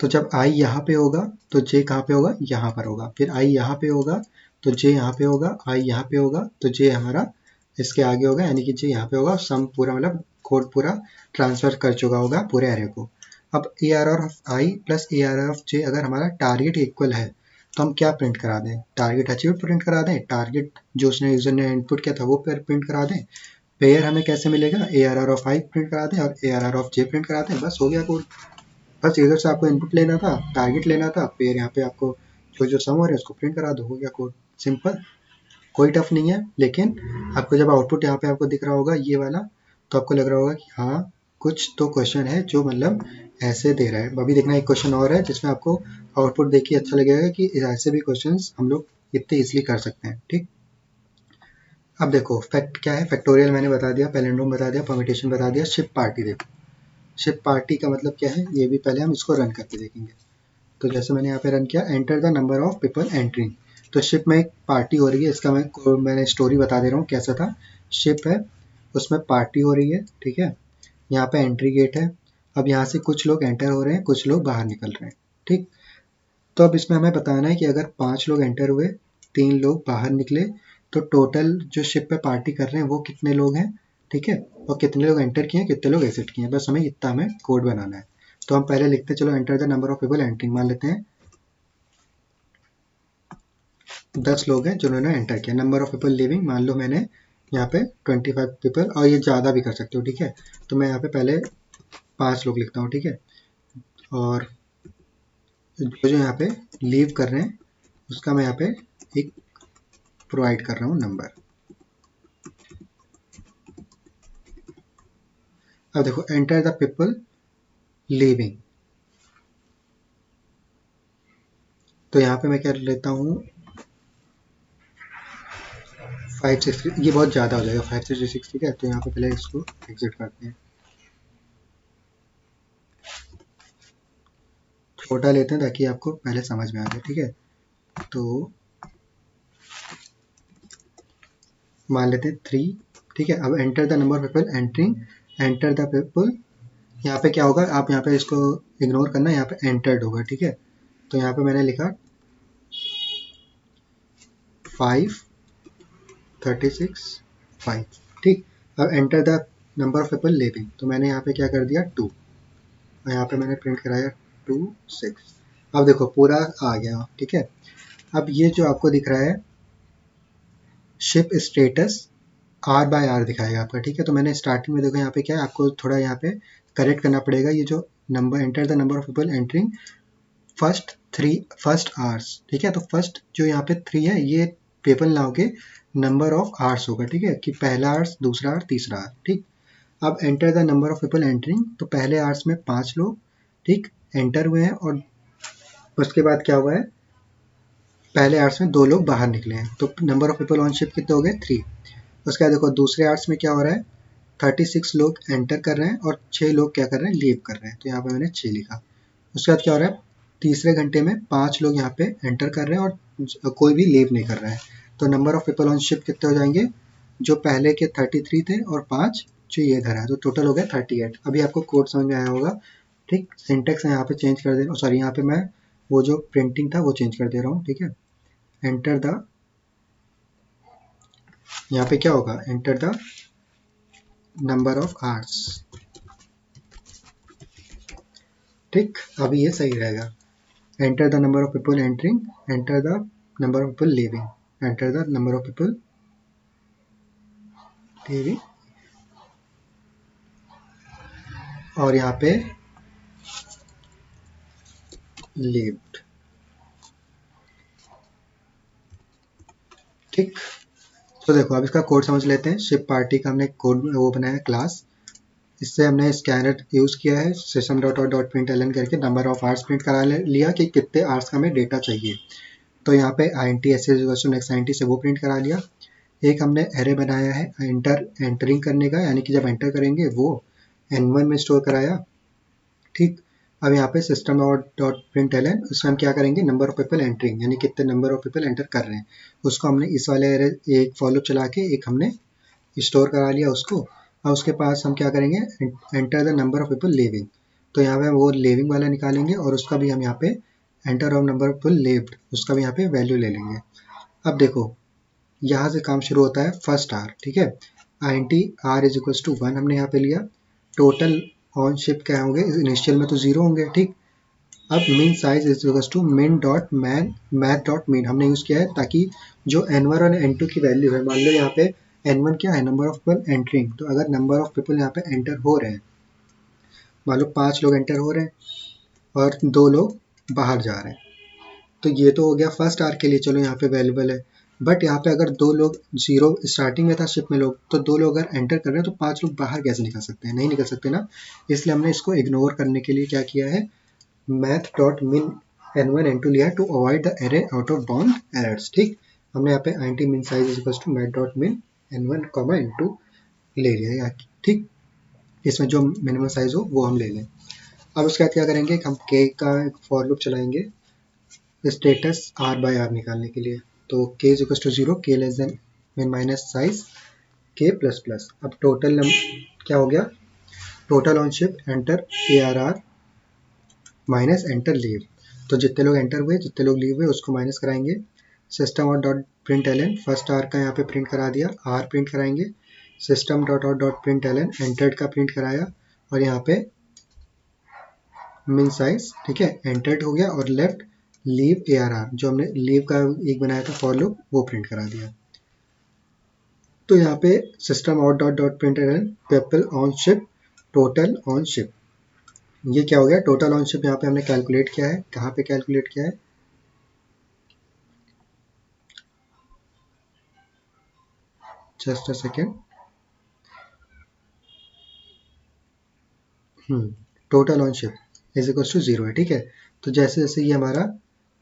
तो जब i यहाँ पे होगा तो j कहाँ पे होगा, यहाँ पर होगा, फिर i यहाँ पे होगा तो j यहाँ पे होगा, i यहाँ पे होगा तो j हमारा इसके आगे होगा, यानी कि j यहाँ पे होगा। सम पूरा मतलब कोड पूरा ट्रांसफर कर चुका होगा पूरे एरे को। अब ARR of i plus ARR of j अगर हमारा टारगेट इक्वल है तो हम क्या प्रिंट करा दें, टारगेट अचीव प्रिंट करा दें, टारगेट जो उसने यूजर ने इनपुट किया था वो प्रिंट करा दें, पेयर हमें कैसे मिलेगा ARR ऑफ आई प्रिंट करा दें और ARR ऑफ जे प्रिंट करा दें, बस हो गया कोड। बस इधर से आपको इनपुट लेना था, टारगेट लेना था, पेयर यहाँ पे आपको जो जो सम हो रहा है उसको प्रिंट करा दो, हो गया कोड। सिंपल, कोई टफ नहीं है। लेकिन आपको जब आउटपुट यहाँ पे आपको दिख रहा होगा ये वाला, तो आपको लग रहा होगा कि हाँ कुछ तो क्वेश्चन है जो मतलब ऐसे दे रहा है। अभी देखना एक क्वेश्चन और है जिसमें आपको आउटपुट देख के अच्छा लगेगा कि ऐसे भी क्वेश्चन हम लोग इतने ईजिली कर सकते हैं। ठीक, अब देखो फैक्ट क्या है, फैक्टोरियल मैंने बता दिया, पैलिंड्रोम बता दिया, परम्यूटेशन बता दिया, शिफ्ट पार्टी देखो। शिफ्ट पार्टी का मतलब क्या है ये भी पहले हम इसको रन करके देखेंगे। तो जैसे मैंने यहाँ पे रन किया, enter the number of people entering, तो शिप में एक पार्टी हो रही है, इसका मैंने स्टोरी बता दे रहा हूँ कैसा था। शिप है, उसमें पार्टी हो रही है, ठीक है, यहाँ पे एंट्री गेट है। अब यहाँ से कुछ लोग एंटर हो रहे हैं, कुछ लोग बाहर निकल रहे हैं। ठीक, तो अब इसमें हमें बताना है कि अगर 5 लोग एंटर हुए, 3 लोग बाहर निकले, तो टोटल जो शिप पे पार्टी कर रहे हैं वो कितने लोग हैं। ठीक है, और कितने लोग एंटर किए हैं, कितने लोग एग्जिट किए हैं, बस हमें इतना हमें कोड बनाना है। तो हम पहले लिखते हैं, चलो enter the number of people entering, मान लेते हैं 10 लोग हैं जिन्होंने एंटर किया। नंबर ऑफ पीपल लिविंग मान लो मैंने यहाँ पे 25 पीपल, और ये ज़्यादा भी कर सकते हो। ठीक है, तो मैं यहाँ पे पहले 5 लोग लिखता हूँ। ठीक है, और जो जो यहाँ पे लीव कर रहे हैं उसका मैं यहाँ पे एक प्रोवाइड कर रहा हूँ नंबर। अब देखो एंटर द पीपल लीविंग, तो यहाँ पे मैं क्या लेता हूँ 563, ये बहुत ज़्यादा हो जाएगा 566। ठीक है, तो यहाँ पे पहले इसको एग्जिट करते हैं, छोटा लेते हैं ताकि आपको पहले समझ में आ जाए। ठीक है, तो मान लेते हैं 3। ठीक है, अब enter the number of people entering, enter the people, यहाँ पे क्या होगा, आप यहाँ पे इसको इग्नोर करना, यहाँ पे एंटर्ड होगा। ठीक है, तो यहाँ पे मैंने लिखा 5 36 5। ठीक, अब enter the number of people living, तो मैंने यहाँ पे क्या कर दिया 2, और यहाँ पे मैंने प्रिंट कराया 2 6। अब देखो पूरा आ गया। ठीक है, अब ये जो आपको दिख रहा है शिप स्टेटस R/R दिखाएगा आपका। ठीक है, तो मैंने स्टार्टिंग में देखो यहाँ पे क्या है, आपको थोड़ा यहाँ पे करेक्ट करना पड़ेगा, ये जो number enter the number of people entering first hours. ठीक है, तो फर्स्ट जो यहाँ पे 3 है ये पीपल नाउ के नंबर ऑफ आवर्स होगा। ठीक है, कि पहला आवर्स, दूसरा आवर्स, तीसरा आवर्स। ठीक, अब enter the number of people entering, तो पहले आवर्स में 5 लोग ठीक एंटर हुए हैं, और उसके बाद क्या हुआ है, पहले आवर्स में 2 लोग बाहर निकले हैं, तो number of people on ship कितने हो गए 3। उसके बाद देखो दूसरे आवर्स में क्या हो रहा है, 36 लोग एंटर कर रहे हैं और 6 लोग क्या कर रहे हैं, लीव कर रहे हैं, तो यहाँ पे मैंने 6 लिखा। उसके बाद क्या हो रहा है, तीसरे घंटे में 5 लोग यहाँ पे एंटर कर रहे हैं और कोई भी लीव नहीं कर रहा है, तो number of people on ship कितने हो जाएंगे, जो पहले के 33 थे और 5 जो ये इधर है, तो टोटल हो गया 38। अभी आपको कोड समझ में आया होगा। ठीक, सिंटेक्स यहाँ पे चेंज कर दे रहा हूँ, सॉरी यहाँ पे मैं वो जो प्रिंटिंग था वो चेंज कर दे रहा हूँ। ठीक है, एंटर द, यहाँ पे क्या होगा, enter the number of hours. ठीक, अभी ये सही रहेगा, enter the number of people entering, enter the number of people living, enter the number of people living, और यहाँ पे लिव्ड। ठीक, तो देखो अब इसका कोड समझ लेते हैं। शिप पार्टी का हमने कोड वो बनाया क्लास, इससे हमने स्कैनर यूज़ किया है, system dot out dot print L N करके नंबर ऑफ आवर्स प्रिंट करा लिया कि कितने आवर्स का हमें डेटा चाहिए। तो यहाँ पे INT नेक्स्ट INT से वो प्रिंट करा लिया। एक हमने एरे बनाया है एंटरिंग करने का, यानी कि जब एंटर करेंगे वो N1 में स्टोर कराया। ठीक, अब यहाँ पे सिस्टम डॉट प्रिंट एलन, उसमें हम क्या करेंगे, नंबर ऑफ पीपल एंटरिंग, यानी कितने नंबर ऑफ पीपल एंटर कर रहे हैं, उसको हमने इस वाले एरे एक फॉलो चला के एक हमने स्टोर करा लिया उसको। और उसके पास हम क्या करेंगे, enter the number of people living, तो यहाँ पे वो लिविंग वाला निकालेंगे और उसका भी हम यहाँ पे enter of number of people lived, उसका भी यहाँ पे वैल्यू ले लेंगे। अब देखो यहाँ से काम शुरू होता है फर्स्ट आर। ठीक है, INT r = 1 हमने यहाँ पे लिया। टोटल ऑन शिप क्या होंगे, इनिशियल में तो 0 होंगे। ठीक, अब min size is equals to min dot man math dot min हमने यूज़ किया है ताकि जो n1 और n2 की वैल्यू है, मान लो यहाँ पे n1 क्या है, नंबर ऑफ पीपल एंटरिंग, तो अगर नंबर ऑफ पीपल यहाँ पे एंटर हो रहे हैं, मान लो 5 लोग एंटर हो रहे हैं और 2 लोग बाहर जा रहे हैं, तो ये तो हो गया फर्स्ट आर के लिए, चलो यहाँ पे अवेलेबल है। बट यहाँ पे अगर 2 लोग, जीरो स्टार्टिंग में था शिप में लोग, तो 2 लोग अगर एंटर कर रहे हैं तो 5 लोग बाहर कैसे निकल सकते हैं, नहीं निकल सकते ना। इसलिए हमने इसको इग्नोर करने के लिए क्या किया है, math dot min n1 n2 लिया है to avoid the array out of bound errors. ठीक, हमने यहाँ पे IT min size is equals to math dot min n1 n2 ले लिया यहाँ। ठीक, इसमें जो मिनिमम साइज हो वो हम ले लें। अब उसके बाद क्या करेंगे, हम के का फॉर लूप चलाएंगे स्टेटस आर बाय आर निकालने के लिए। तो के is equals to 0, K less than min minus size K plus plus. अब टोटल क्या हो गया, total on ship enter A R R minus enter leave, तो जितने लोग एंटर हुए जितने लोग लीव हुए उसको माइनस कराएंगे। सिस्टम और dot print L N, first R का यहाँ पे प्रिंट करा दिया, आर प्रिंट कराएंगे। System dot out dot print L N entered का प्रिंट कराया, और यहाँ पे मिन साइज, ठीक है, एंटर्ड हो गया, और left leave A R R, जो हमने लीव का एक बनाया था फॉर लूप वो प्रिंट करा दिया। तो यहाँ पे system out dot dot print L N people on ship total on ship, ये क्या हो गया, टोटल ऑन शिप यहाँ पे हमने कैलकुलेट किया है। कहाँ पे कैलकुलेट किया है, just a second. Total on ship is equal to 0 है, ठीक है। तो जैसे जैसे ये हमारा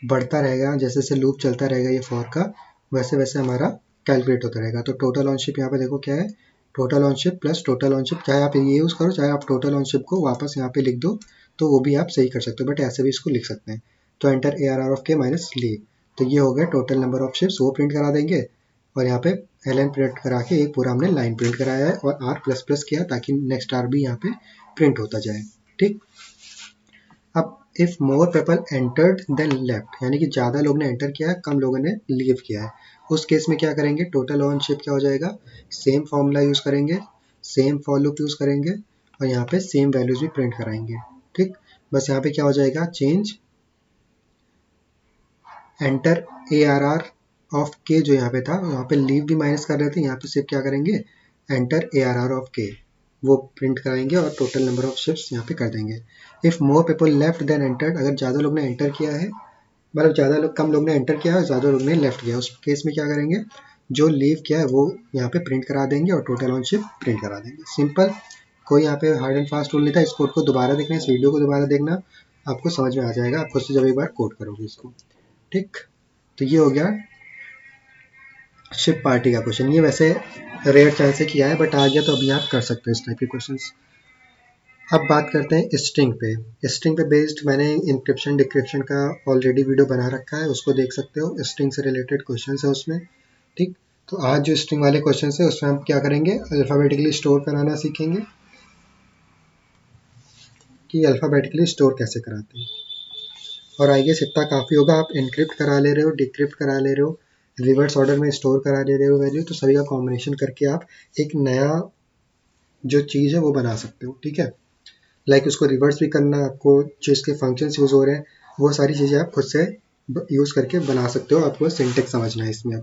बढ़ता रहेगा, जैसे जैसे लूप चलता रहेगा ये फॉर का, वैसे वैसे हमारा कैलकुलेट होता रहेगा। तो टोटल ऑन शिप यहाँ पे देखो क्या है, total on ship plus total on ship, चाहे आप ये यूज़ करो चाहे आप टोटल ऑन शिप को वापस यहाँ पे लिख दो तो वो भी आप सही कर सकते हो, बट ऐसे भी इसको लिख सकते हैं। तो enter A R R of K minus leave, तो ये हो गया टोटल नंबर ऑफ शिप्स, वो प्रिंट करा देंगे। और यहाँ पे एल एन प्रिंट करा के एक पूरा हमने लाइन प्रिंट कराया है, और आर प्लस प्लस किया ताकि नेक्स्ट आर भी यहाँ पे प्रिंट होता जाए। ठीक, अब if more people entered then left, यानी कि ज़्यादा लोग ने एंटर किया है कम लोगों ने लीव किया है, उस केस में क्या करेंगे, टोटल ऑन शिप क्या हो जाएगा, सेम फॉर्मूला यूज़ करेंगे, सेम फॉर लूप यूज़ करेंगे, और यहाँ पे सेम वैल्यूज भी प्रिंट कराएंगे। ठीक, बस यहाँ पे क्या हो जाएगा, change enter A R R of K, जो यहाँ पे था यहाँ पे लीव भी माइनस कर रहे थे, यहाँ पे सिर्फ क्या करेंगे, enter A R R of K, वो प्रिंट कराएंगे और टोटल नंबर ऑफ शिफ्ट्स यहाँ पे कर देंगे। If more people left then entered, अगर ज़्यादा लोग ने एंटर किया है, मतलब ज़्यादा लोग, कम लोग ने एंटर किया है, ज़्यादा लोग ने लेफ्ट किया, उस केस में क्या करेंगे, जो लीव किया है वो यहाँ पे प्रिंट करा देंगे और टोटल ऑन शिफ्ट प्रिंट करा देंगे। सिंपल, कोई यहाँ पे हार्ड एंड फास्ट रूल नहीं था। इस कोड को दोबारा देखना, इस वीडियो को दोबारा देखना, आपको समझ में आ जाएगा, आप खुद से जब एक बार कोड करोगे इसको। ठीक, तो ये हो गया शिप पार्टी का क्वेश्चन। ये वैसे रेयर चांस से किया है बट आ गया, तो अभी आप कर सकते हो इस टाइप के क्वेश्चंस। अब बात करते हैं स्ट्रिंग पे। स्ट्रिंग पे बेस्ड मैंने इंक्रिप्शन डिक्रिप्शन का ऑलरेडी वीडियो बना रखा है, उसको देख सकते हो। स्ट्रिंग से रिलेटेड क्वेश्चंस है उसमें। ठीक, तो आज जो स्ट्रिंग वाले क्वेश्चंस है उसमें हम क्या करेंगे, अल्फ़ाबेटिकली स्टोर कराना सीखेंगे कि अल्फ़ाबेटिकली स्टोर कैसे कराते हैं। और आई गेस इतना काफ़ी होगा, आप इनक्रिप्ट करा ले रहे हो, डिक्रिप्ट करा ले रहे हो, रिवर्स ऑर्डर में स्टोर करा ले रहे हो वैल्यू, तो सभी का कॉम्बिनेशन करके आप एक नया जो चीज़ है वो बना सकते हो। ठीक है, लाइक उसको रिवर्स भी करना, आपको जो इसके फंक्शंस यूज़ हो रहे हैं वो सारी चीज़ें आप खुद से यूज़ करके बना सकते हो, आपको सिंटेक्स समझना है इसमें।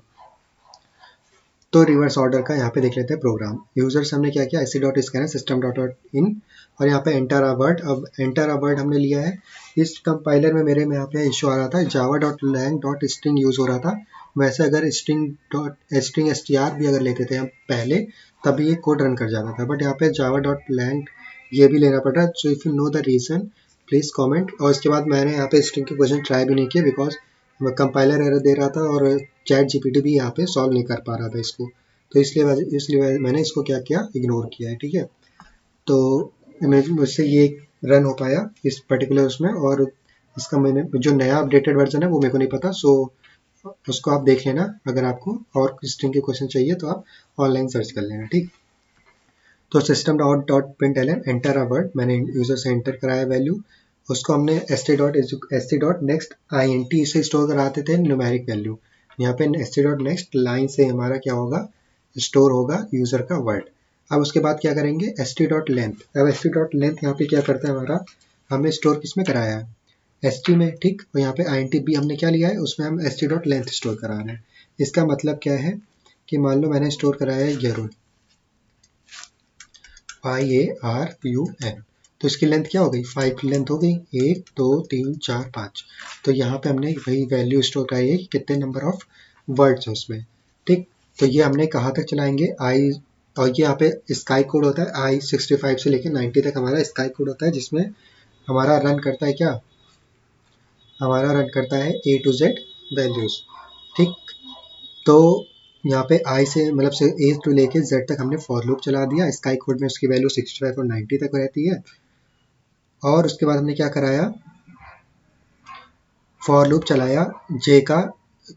तो रिवर्स ऑर्डर का यहाँ पे देख लेते हैं प्रोग्राम। यूजर से हमने क्या किया, ऐसी dot scanner system dot in, और यहाँ पे एंटर अ वर्ड। अब एंटर अ वर्ड हमने लिया है। इस कंपाइलर में मेरे में यहाँ पे इशू आ रहा था, Java dot lang dot string use हो रहा था। वैसे अगर स्ट्रिंग एस टी आर भी अगर लेते थे हम पहले, तभी ये कोड रन कर जाता था, बट यहाँ पे जावा डॉट लैंग ये भी लेना पड़ रहा है। So if you know the reason please comment. और इसके बाद मैंने यहाँ पे स्ट्रिंग के क्वेश्चन ट्राई भी नहीं किए, बिकॉज कंपाइलर एरर दे रहा था और चैट जीपीटी भी यहाँ पे सॉल्व नहीं कर पा रहा था इसको, तो इसलिए मैंने इसको क्या किया, इग्नोर किया है। ठीक है, तो मुझसे ये रन हो पाया इस पर्टिकुलर उसमें, और इसका मैंने जो नया अपडेटेड वर्जन है वो मेरे को नहीं पता। सो उसको आप देख लेना, अगर आपको और स्ट्रिंग के क्वेश्चन चाहिए तो आप ऑनलाइन सर्च कर लेना। ठीक, तो system dot dot print L enter a word, मैंने यूजर से एंटर कराया वैल्यू, उसको हमने S T dot next I N T से स्टोर कराते थे न्यूमेरिक वैल्यू। यहाँ पे S T dot next line से हमारा क्या होगा, स्टोर होगा यूजर का वर्ड। अब उसके बाद क्या करेंगे, एस टी डॉट लेंथ। अब एस टी डॉट लेंथ यहाँ पे क्या करता है हमारा, हमने स्टोर किस में कराया है, एस में, ठीक। और यहाँ पे आई बी हमने क्या लिया है, उसमें हम S T dot length store करा रहे हैं। इसका मतलब क्या है कि मान लो मैंने स्टोर कराया है यरुण, IARUN, तो इसकी लेंथ क्या हो गई, 5 की लेंथ हो गई, 1 2 3 4 5। तो यहाँ पे हमने वही वैल्यू स्टोर कराई है कि कितने नंबर ऑफ वर्ड्स है उसमें, ठीक। तो ये हमने कहाँ तक चलाएंगे, आई, और ये यहाँ पे स्काई कोड होता है, I65 से लेकर 90 तक हमारा स्काई कोड होता है, जिसमें हमारा रन करता है क्या, हमारा रन करता है A to Z वैल्यूज, ठीक। तो यहाँ पे आई से मतलब से ए टू लेके जेड तक हमने फॉर लूप चला दिया, स्काई कोड में उसकी वैल्यू 65 और 90 तक रहती है। और उसके बाद हमने क्या कराया, फॉर लूप चलाया जे का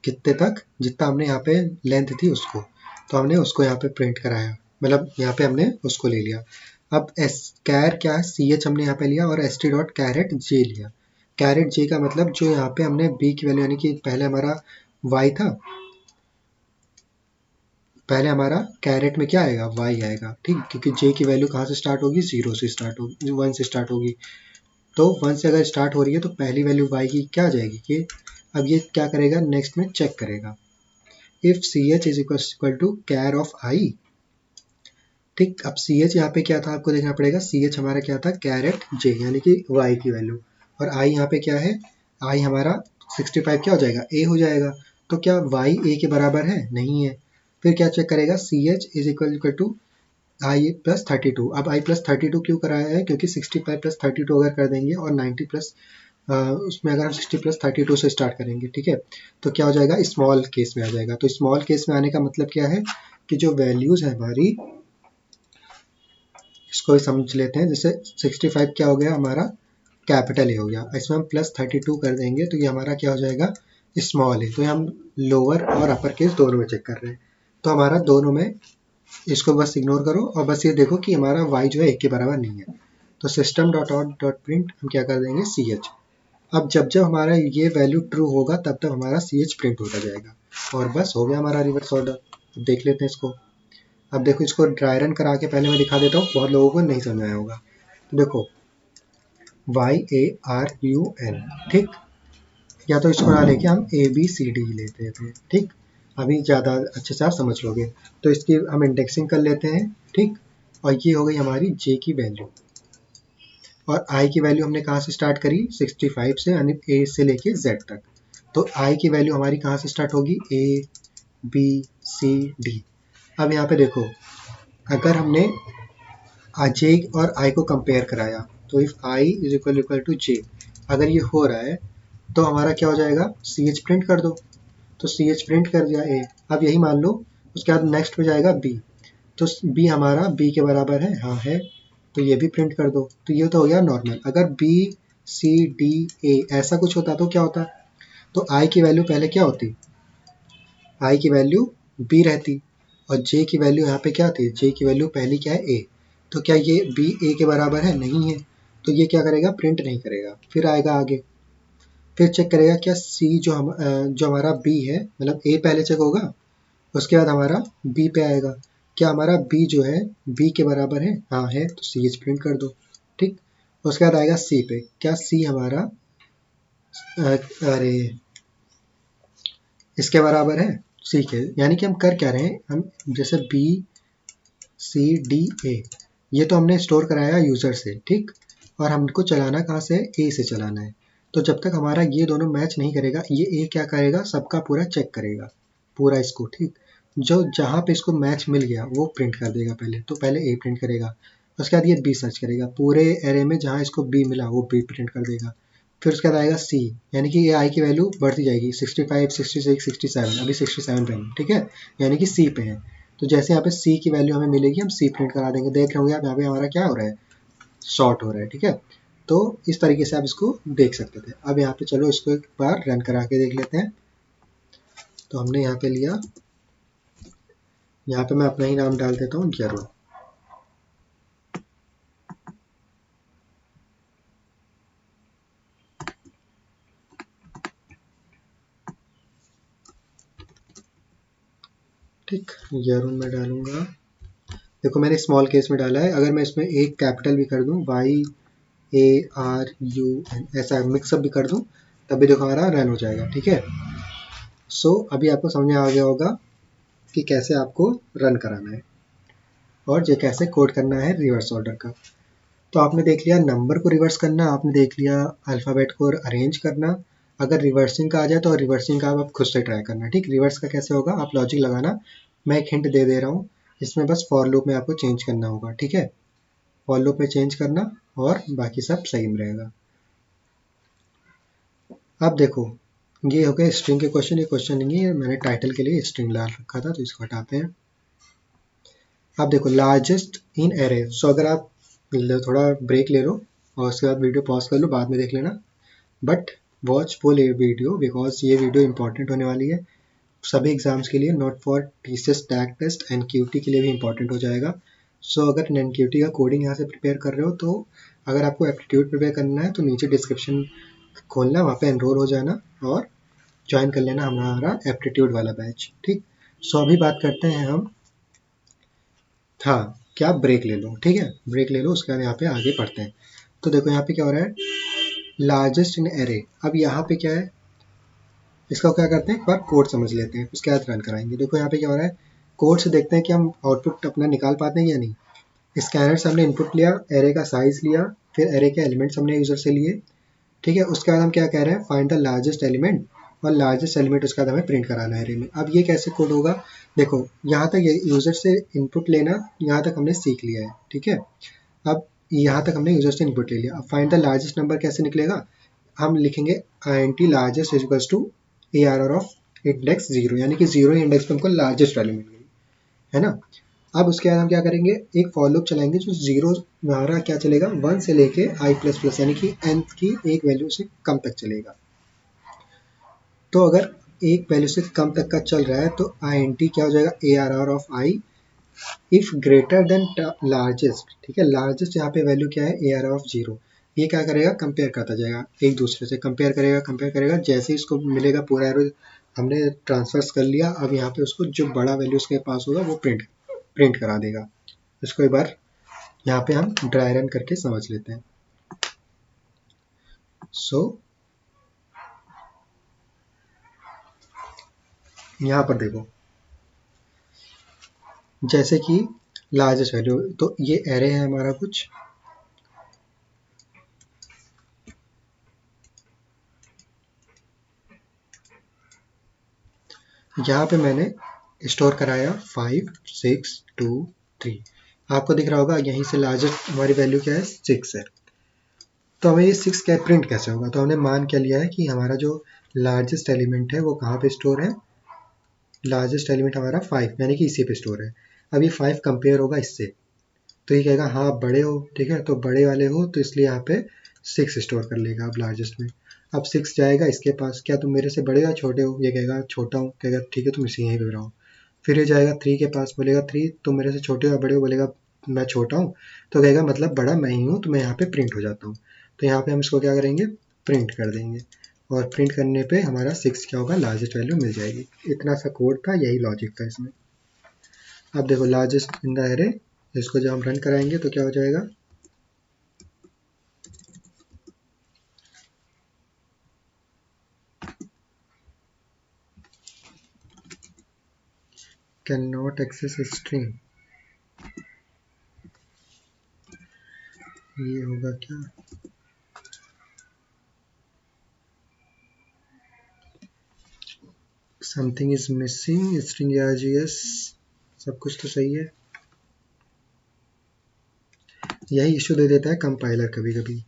कितने तक, जितना हमने यहाँ पे लेंथ थी उसको, तो हमने उसको यहाँ पे प्रिंट कराया, मतलब यहाँ पे हमने उसको ले लिया। अब एस कैर क्या है, सी एच हमने यहाँ पे लिया और एस टी डॉट कैरेट जे लिया। कैरेट जे का मतलब जो यहाँ पे हमने बी की वैल्यू, यानी कि पहले हमारा वाई था, पहले हमारा कैरेट में क्या आएगा, वाई आएगा, ठीक। क्योंकि जे की वैल्यू कहाँ से स्टार्ट होगी, 0 से स्टार्ट होगी, 1 से स्टार्ट होगी। तो 1 से अगर स्टार्ट हो रही है तो पहली वैल्यू वाई की क्या आ जाएगी, कि अब ये क्या करेगा, नेक्स्ट में चेक करेगा if c H is equal to char of i, ठीक। अब सी एच यहाँ पे क्या था, आपको देखना पड़ेगा, सी एच हमारा क्या था, कैरेट जे, यानी कि वाई की वैल्यू, और आई यहाँ पे क्या है, आई हमारा 65 क्या हो जाएगा, ए हो जाएगा। तो क्या वाई ए के बराबर है, नहीं है। फिर क्या चेक करेगा, C H is equal to I plus 32। अब आई प्लस 32 क्यों कराया है, क्योंकि 65 प्लस 32 अगर कर देंगे और 90 प्लस उसमें अगर हम 60 प्लस 32 से स्टार्ट करेंगे, ठीक है, तो क्या हो जाएगा, स्मॉल केस में आ जाएगा। तो स्मॉल केस में आने का मतलब क्या है कि जो वैल्यूज है हमारी, इसको ही समझ लेते हैं। जैसे 65 क्या हो गया हमारा, कैपिटल ए हो गया, इसमें हम प्लस 32 कर देंगे तो ये हमारा क्या हो जाएगा, स्मॉल है। तो ये हम लोअर और अपर केस दोनों में चेक कर रहे हैं, तो हमारा दोनों में, इसको बस इग्नोर करो और बस ये देखो कि हमारा y जो है 1 के बराबर नहीं है। तो system dot out dot print हम क्या कर देंगे, सी एच। अब जब जब हमारा ये वैल्यू ट्रू होगा तब तक हमारा सी एच प्रिंट होता जाएगा, और बस हो गया हमारा रिवर्स ऑर्डर। अब देख लेते हैं इसको। अब देखो, इसको ड्राई रन करा के पहले मैं दिखा देता हूँ, बहुत लोगों को नहीं समझ आया होगा। तो देखो YARUN, ठीक। या तो इसको ना लेके हम ABCD लेते थे, ठीक। अभी ज़्यादा अच्छे से आप समझ लोगे। तो इसकी हम इंडेक्सिंग कर लेते हैं, ठीक। और ये हो गई हमारी जे की वैल्यू, और आई की वैल्यू हमने कहाँ से स्टार्ट करी, 65 से, यानी ए से लेके जेड तक। तो आई की वैल्यू हमारी कहाँ से स्टार्ट होगी, ABCD। अब यहाँ पे देखो, अगर हमने जे और आई को कंपेयर कराया, तो if i is equal equal to j, अगर ये हो रहा है तो हमारा क्या हो जाएगा, सी एच प्रिंट कर दो। तो सी एच प्रिंट कर दिया ए। अब यही मान लो, उसके बाद नेक्स्ट में जाएगा बी, तो बी हमारा बी के बराबर है, हाँ है, तो ये भी प्रिंट कर दो। तो ये तो हो गया नॉर्मल। अगर बी सी डी ए ऐसा कुछ होता तो क्या होता, तो आई की वैल्यू पहले क्या होती, आई की वैल्यू बी रहती, और जे की वैल्यू यहाँ पे क्या थी, जे की वैल्यू पहली क्या है, ए। तो क्या ये बी ए के बराबर है, नहीं है। तो ये क्या करेगा, प्रिंट नहीं करेगा। फिर आएगा आगे, फिर चेक करेगा क्या सी जो हमारा बी है, मतलब ए पहले चेक होगा, उसके बाद हमारा बी पे आएगा, क्या हमारा बी जो है बी के बराबर है, हाँ है, तो सी एच प्रिंट कर दो, ठीक। उसके बाद आएगा सी पे, क्या सी हमारा अरे इसके बराबर है, सी के, यानी कि हम कर क्या रहे हैं, हम जैसे बी सी डी ए, ये तो हमने स्टोर कराया यूज़र से, ठीक। और हमको चलाना कहाँ से है, ए से चलाना है। तो जब तक हमारा ये दोनों मैच नहीं करेगा, ये ए क्या करेगा, सबका पूरा चेक करेगा, पूरा इसको, ठीक। जो जहाँ पे इसको मैच मिल गया वो प्रिंट कर देगा पहले, तो पहले ए प्रिंट करेगा। उसके बाद ये बी सर्च करेगा, पूरे एरे में जहाँ इसको बी मिला वो बी प्रिंट कर देगा। फिर उसके बाद आएगा सी, यानी कि ये आई की वैल्यू बढ़ती जाएगी, 65 66 67, अभी 67 पे है, ठीक है, यानी कि सी पे है। तो जैसे यहाँ पे सी की वैल्यू हमें मिलेगी, हम सी प्रिंट करा देंगे। देख रहे होंगे आप यहाँ पे हमारा क्या हो रहा है, शॉर्ट हो रहा है, ठीक है। तो इस तरीके से आप इसको देख सकते थे। अब यहाँ पे चलो इसको एक बार रन करा के देख लेते हैं। तो हमने यहाँ पे लिया, यहाँ पे मैं अपना ही नाम डाल देता हूँ, जरूर। ठीक, जरूर मैं डालूंगा। देखो मैंने स्मॉल केस में डाला है, अगर मैं इसमें एक कैपिटल भी कर दूं, वाई ARUN ऐसा मिक्सअप भी कर दूँ तब भी देखो हमारा रन हो जाएगा। ठीक है, सो अभी आपको समझ में आ गया होगा कि कैसे आपको रन कराना है और ये कैसे कोड करना है रिवर्स ऑर्डर का। तो आपने देख लिया नंबर को रिवर्स करना, आपने देख लिया अल्फ़ाबेट को अरेंज करना। अगर रिवर्सिंग का आ जाए तो रिवर्सिंग का आप खुद से ट्राई करना। ठीक, रिवर्स का कैसे होगा, आप लॉजिक लगाना। मैं एक हिंट दे दे रहा हूँ, इसमें बस फॉर लूप में आपको चेंज करना होगा। ठीक है, फॉर लूप में चेंज करना और बाकी सब सही में रहेगा। अब देखो, ये हो गया स्ट्रिंग के क्वेश्चन। ये क्वेश्चन नहीं है, मैंने टाइटल के लिए स्ट्रिंग डाल रखा था तो इसको हटाते हैं। अब देखो लार्जेस्ट इन एरे। सो अगर आप थोड़ा ब्रेक ले लो और उसके बाद वीडियो पॉज कर लो, बाद में देख लेना, but watch full video because ये वीडियो इंपॉर्टेंट होने वाली है सभी एग्जाम्स के लिए, not for TCS tag test, NQT के लिए भी इंपॉर्टेंट हो जाएगा। सो अगर एनक्यूटी का कोडिंग यहाँ से प्रिपेयर कर रहे हो तो अगर आपको एप्टीट्यूड प्रिपेयर करना है तो नीचे डिस्क्रिप्शन खोलना, वहाँ पे एनरोल हो जाना और ज्वाइन कर लेना हमारा एप्टीट्यूड वाला बैच। ठीक, सो अभी बात करते हैं हम, हाँ क्या, ब्रेक ले लो। ठीक है, ब्रेक ले लो, उसके बाद यहाँ पे आगे पढ़ते हैं। तो देखो यहाँ पे क्या हो रहा है, लार्जेस्ट इन एरे। अब यहाँ पे क्या है, इसका क्या करते हैं, एक बार कोड समझ लेते हैं, उसके बाद रन कराएंगे। देखो यहाँ पे क्या हो रहा है, कोड से देखते हैं कि हम आउटपुट अपना निकाल पाते हैं या नहीं। स्कैनर से हमने इनपुट लिया, एरे का साइज लिया, फिर एरे के एलिमेंट्स हमने यूजर से लिए। ठीक है, उसके बाद हम क्या कह रहे हैं, फाइंड द लार्जेस्ट एलिमेंट, और लार्जेस्ट एलिमेंट उसके बाद हमें प्रिंट कराना है एरे में। अब ये कैसे कोड होगा, देखो यहाँ तक ये यूजर से इनपुट लेना, यहाँ तक हमने सीख लिया है। ठीक है, अब यहाँ तक हमने यूजर से इनपुट ले लिया। अब फाइंड द लार्जेस्ट नंबर कैसे निकलेगा, हम लिखेंगे int largest is equals to ARR of index 0, यानी कि 0 इंडेक्स पे हमको लार्जेस्ट वैल्यू मिल गई है ना। अब उसके बाद हम क्या करेंगे, एक फॉर लूप चलाएंगे जो जीरो हमारा क्या चलेगा, 1 से लेके i प्लस प्लस यानी कि nth की एक वैल्यू से कम तक चलेगा। तो अगर एक वैल्यू से कम तक का चल रहा है तो int क्या हो जाएगा, ARR of i if greater than largest. ठीक है, लार्जेस्ट यहाँ पे वैल्यू क्या है, ARR ऑफ 0। ये क्या करेगा, कंपेयर करता जाएगा, एक दूसरे से कंपेयर करेगा, कंपेयर करेगा, जैसे ही इसको मिलेगा पूरा एरो हमने ट्रांसफर्स कर लिया। अब यहाँ पे उसको जो बड़ा वैल्यू उसके पास होगा वो प्रिंट प्रिंट करा देगा। इसको एक बार यहाँ पे हम ड्राई रन करके समझ लेते हैं। सो यहाँ पर देखो, जैसे कि लार्जेस्ट वैल्यू, तो ये एरे है हमारा कुछ, यहाँ पे मैंने स्टोर कराया 5 6 2 3। आपको दिख रहा होगा यहीं से लार्जेस्ट हमारी वैल्यू क्या है, 6 है। तो हमें ये 6 क्या प्रिंट कैसे होगा, तो हमने मान क्या लिया है कि हमारा जो लार्जेस्ट एलिमेंट है वो कहाँ पे स्टोर है, लार्जेस्ट एलिमेंट हमारा 5 यानी कि इसी पे स्टोर है। अब ये 5 कंपेयर होगा इससे, तो ये कहेगा हाँ आप बड़े हो। ठीक है, तो बड़े वाले हो तो इसलिए यहाँ पे 6 स्टोर कर लेगा अब लार्जेस्ट में। अब 6 जाएगा इसके पास, क्या तुम मेरे से बड़े या छोटे हो, ये कहेगा छोटा हूँ, कहेगा ठीक है तुम इसी यहीं पे रहो। फिर ये जाएगा 3 के पास, बोलेगा 3 तुम मेरे से छोटे हो या बड़े हो, बोलेगा मैं छोटा हूँ, तो कहेगा मतलब बड़ा मैं ही हूँ, तो मैं यहाँ पे प्रिंट हो जाता हूँ। तो यहाँ पे हम इसको क्या करेंगे, प्रिंट कर देंगे, और प्रिंट करने पे हमारा 6 क्या होगा, लार्जेस्ट वैल्यू मिल जाएगी। इतना सा कोड था, यही लॉजिक था इसमें। अब देखो लार्जेस्ट इन द एरे, इसको जब हम रन कराएंगे तो क्या हो जाएगा, कैन नॉट एक्सेस स्ट्रिंग, ये होगा क्या, something is missing string RGS, सब कुछ तो सही है। यही इशू दे देता है कंपाइलर कभी कभी।